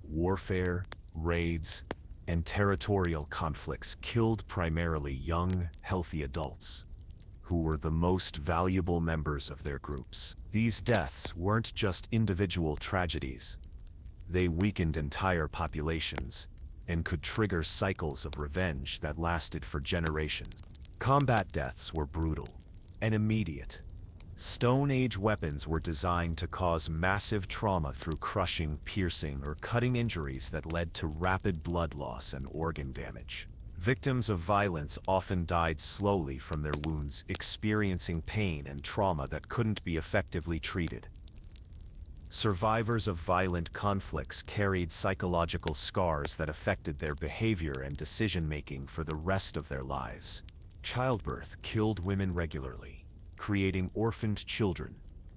Warfare, raids, and territorial conflicts killed primarily young, healthy adults, who were the most valuable members of their groups. These deaths weren't just individual tragedies. They weakened entire populations and could trigger cycles of revenge that lasted for generations. Combat deaths were brutal and immediate. Stone Age weapons were designed to cause massive trauma through crushing, piercing, or cutting injuries that led to rapid blood loss and organ damage. Victims of violence often died slowly from their wounds, experiencing pain and trauma that couldn't be effectively treated. Survivors of violent conflicts carried psychological scars that affected their behavior and decision-making for the rest of their lives. Childbirth killed women regularly, creating orphaned children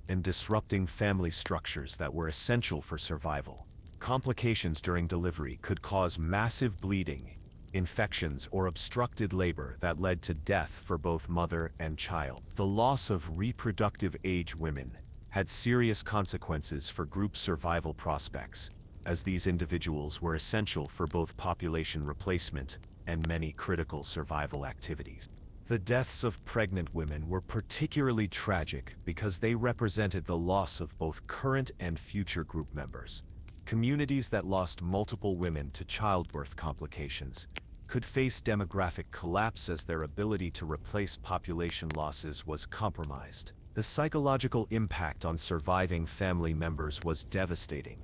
and disrupting family structures that were essential for survival. Complications during delivery could cause massive bleeding, infections, or obstructed labor that led to death for both mother and child. The loss of reproductive age women had serious consequences for group survival prospects, as these individuals were essential for both population replacement and many critical survival activities. The deaths of pregnant women were particularly tragic because they represented the loss of both current and future group members. Communities that lost multiple women to childbirth complications could face demographic collapse as their ability to replace population losses was compromised. The psychological impact on surviving family members was devastating,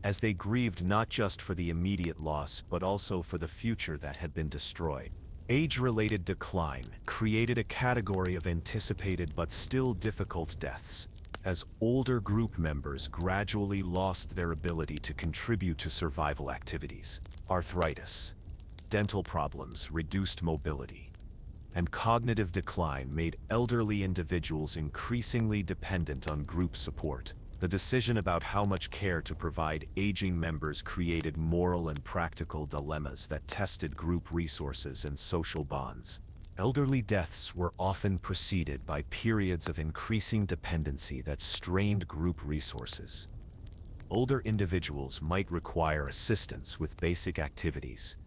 as they grieved not just for the immediate loss but also for the future that had been destroyed. Age-related decline created a category of anticipated but still difficult deaths, as older group members gradually lost their ability to contribute to survival activities. Arthritis, dental problems, reduced mobility, and cognitive decline made elderly individuals increasingly dependent on group support. The decision about how much care to provide aging members created moral and practical dilemmas that tested group resources and social bonds. Elderly deaths were often preceded by periods of increasing dependency that strained group resources. Older individuals might require assistance with basic activities,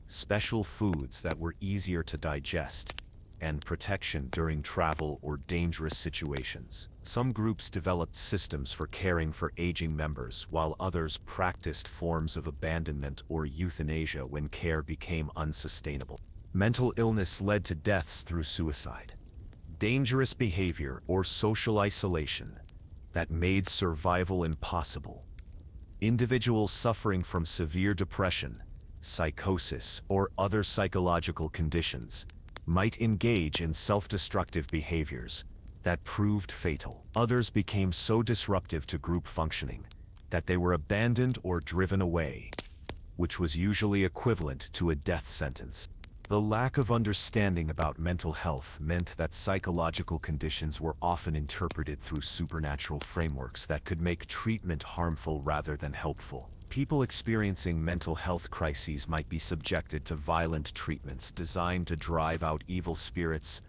special foods that were easier to digest, and protection during travel or dangerous situations. Some groups developed systems for caring for aging members, while others practiced forms of abandonment or euthanasia when care became unsustainable. Mental illness led to deaths through suicide, dangerous behavior, or social isolation that made survival impossible. Individuals suffering from severe depression, psychosis, or other psychological conditions might engage in self-destructive behaviors that proved fatal. Others became so disruptive to group functioning that they were abandoned or driven away, which was usually equivalent to a death sentence. The lack of understanding about mental health meant that psychological conditions were often interpreted through supernatural frameworks that could make treatment harmful rather than helpful. People experiencing mental health crises might be subjected to violent treatments designed to drive out evil spirits,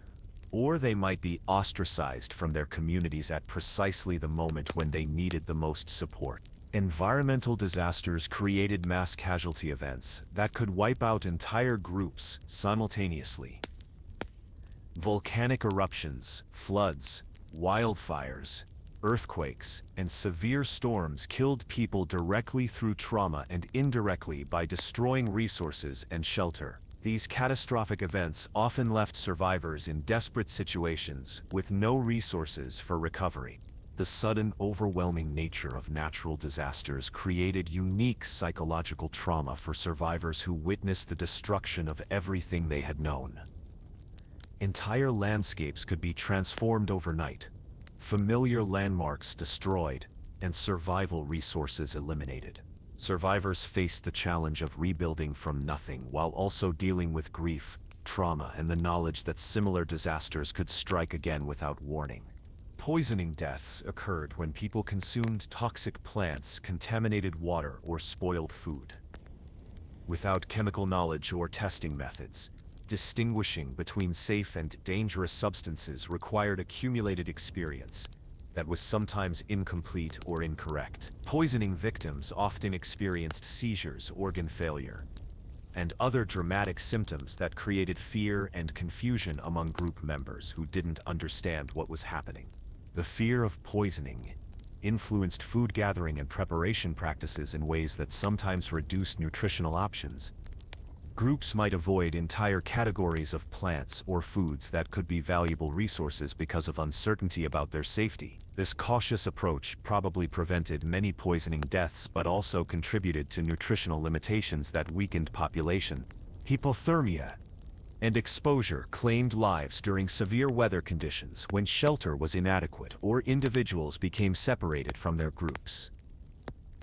or they might be ostracized from their communities at precisely the moment when they needed the most support. Environmental disasters created mass casualty events that could wipe out entire groups simultaneously. Volcanic eruptions, floods, wildfires, earthquakes, and severe storms killed people directly through trauma and indirectly by destroying resources and shelter. These catastrophic events often left survivors in desperate situations with no resources for recovery. The sudden, overwhelming nature of natural disasters created unique psychological trauma for survivors who witnessed the destruction of everything they had known. Entire landscapes could be transformed overnight, familiar landmarks destroyed, and survival resources eliminated. Survivors faced the challenge of rebuilding from nothing while also dealing with grief, trauma, and the knowledge that similar disasters could strike again without warning. Poisoning deaths occurred when people consumed toxic plants, contaminated water, or spoiled food. Without chemical knowledge or testing methods, distinguishing between safe and dangerous substances required accumulated experience that was sometimes incomplete or incorrect. Poisoning victims often experienced seizures, organ failure, and other dramatic symptoms that created fear and confusion among group members who didn't understand what was happening. The fear of poisoning influenced food gathering and preparation practices in ways that sometimes reduced nutritional options. Groups might avoid entire categories of plants or foods that could be valuable resources because of uncertainty about their safety. This cautious approach probably prevented many poisoning deaths but also contributed to nutritional limitations that weakened population. Hypothermia and exposure claimed lives during severe weather conditions when shelter was inadequate or individuals became separated from their groups.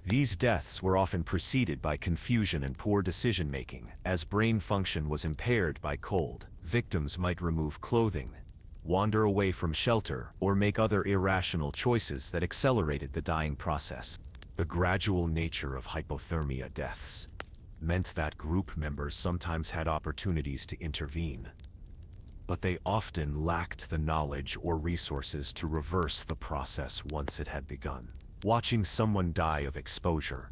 These deaths were often preceded by confusion and poor decision-making, as brain function was impaired by cold. Victims might remove clothing, wander away from shelter, or make other irrational choices that accelerated the dying process. The gradual nature of hypothermia deaths meant that group members sometimes had opportunities to intervene, but they often lacked the knowledge or resources to reverse the process once it had begun. Watching someone die of exposure,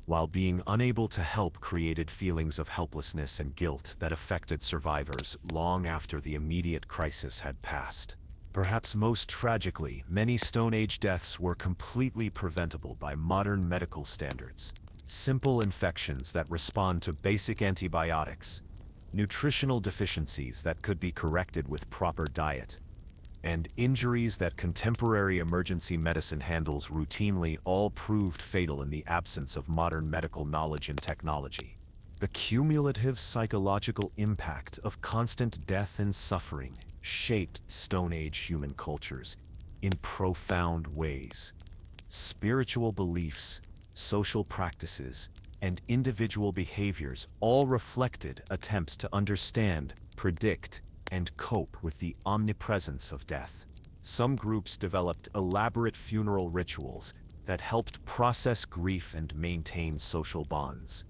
while being unable to help, created feelings of helplessness and guilt that affected survivors long after the immediate crisis had passed. Perhaps most tragically, many Stone Age deaths were completely preventable by modern medical standards. Simple infections that respond to basic antibiotics, nutritional deficiencies that could be corrected with proper diet, and injuries that contemporary emergency medicine handles routinely all proved fatal in the absence of modern medical knowledge and technology. The cumulative psychological impact of constant death and suffering shaped Stone Age human cultures in profound ways. Spiritual beliefs, social practices, and individual behaviors all reflected attempts to understand, predict, and cope with the omnipresence of death. Some groups developed elaborate funeral rituals that helped process grief and maintain social bonds.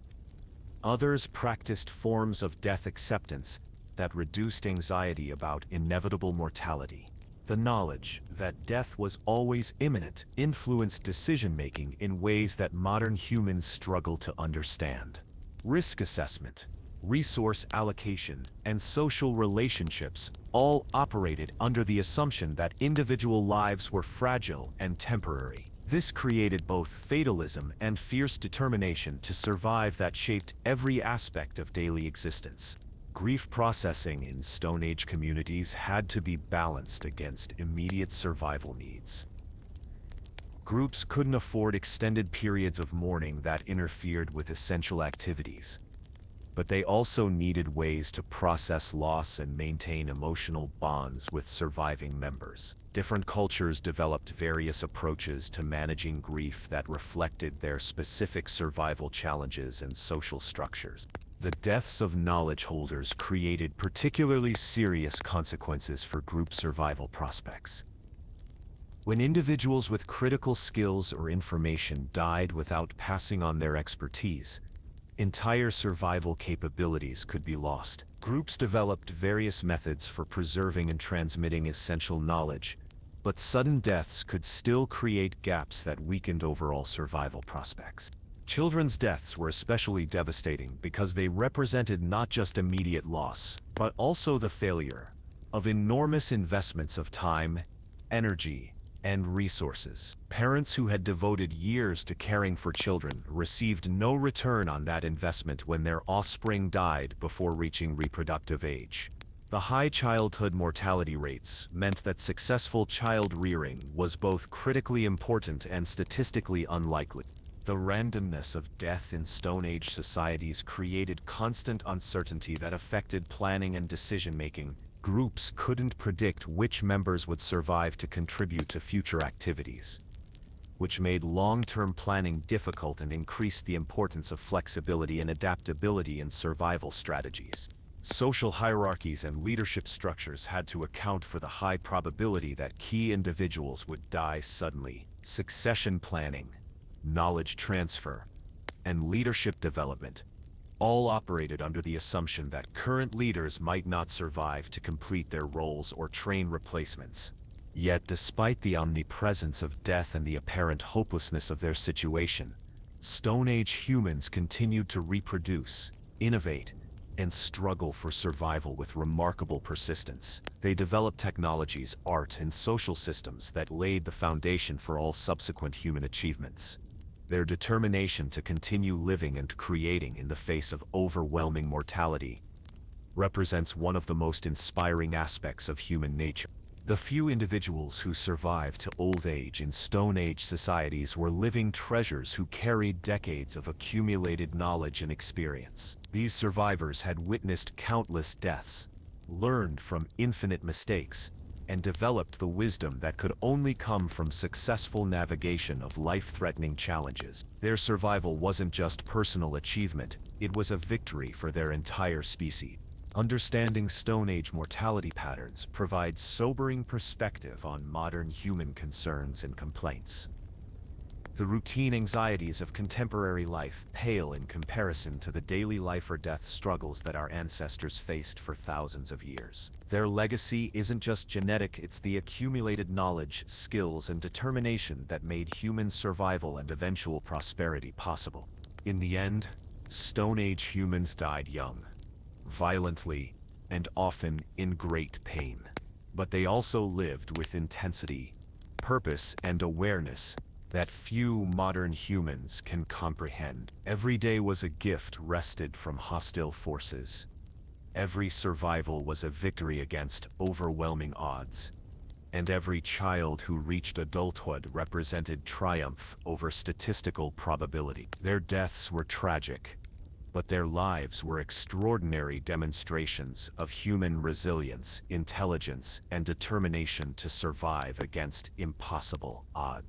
Others practiced forms of death acceptance that reduced anxiety about inevitable mortality. The knowledge that death was always imminent influenced decision-making in ways that modern humans struggle to understand. Risk assessment, resource allocation, and social relationships all operated under the assumption that individual lives were fragile and temporary. This created both fatalism and fierce determination to survive that shaped every aspect of daily existence. Grief processing in Stone Age communities had to be balanced against immediate survival needs. Groups couldn't afford extended periods of mourning that interfered with essential activities, but they also needed ways to process loss and maintain emotional bonds with surviving members. Different cultures developed various approaches to managing grief that reflected their specific survival challenges and social structures. The deaths of knowledge holders created particularly serious consequences for group survival prospects. When individuals with critical skills or information died without passing on their expertise, entire survival capabilities could be lost. Groups developed various methods for preserving and transmitting essential knowledge, but sudden deaths could still create gaps that weakened overall survival prospects. Children's deaths were especially devastating because they represented not just immediate loss, but also the failure of enormous investments of time, energy, and resources. Parents who had devoted years to caring for children received no return on that investment when their offspring died before reaching reproductive age. The high childhood mortality rates meant that successful child rearing was both critically important and statistically unlikely. The randomness of death in Stone Age societies created constant uncertainty that affected planning and decision-making. Groups couldn't predict which members would survive to contribute to future activities, which made long-term planning difficult and increased the importance of flexibility and adaptability in survival strategies. Social hierarchies and leadership structures had to account for the high probability that key individuals would die suddenly. Succession planning, knowledge transfer, and leadership development all operated under the assumption that current leaders might not survive to complete their roles or train replacements. Yet, despite the omnipresence of death and the apparent hopelessness of their situation, Stone Age humans continued to reproduce, innovate, and struggle for survival with remarkable persistence. They developed technologies, art, and social systems that laid the foundation for all subsequent human achievements. Their determination to continue living and creating in the face of overwhelming mortality represents one of the most inspiring aspects of human nature. The few individuals who survived to old age in Stone Age societies were living treasures who carried decades of accumulated knowledge and experience. These survivors had witnessed countless deaths, learned from infinite mistakes, and developed the wisdom that could only come from successful navigation of life-threatening challenges. Their survival wasn't just personal achievement, it was a victory for their entire species. Understanding Stone Age mortality patterns provides sobering perspective on modern human concerns and complaints. The routine anxieties of contemporary life pale in comparison to the daily life or death struggles that our ancestors faced for thousands of years. Their legacy isn't just genetic, it's the accumulated knowledge, skills, and determination that made human survival and eventual prosperity possible. In the end, Stone Age humans died young, violently, and often in great pain. But they also lived with intensity, purpose, and awareness that few modern humans can comprehend. Every day was a gift wrested from hostile forces. Every survival was a victory against overwhelming odds. And every child who reached adulthood represented triumph over statistical probability. Their deaths were tragic, but their lives were extraordinary demonstrations of human resilience, intelligence, and determination to survive against impossible odds.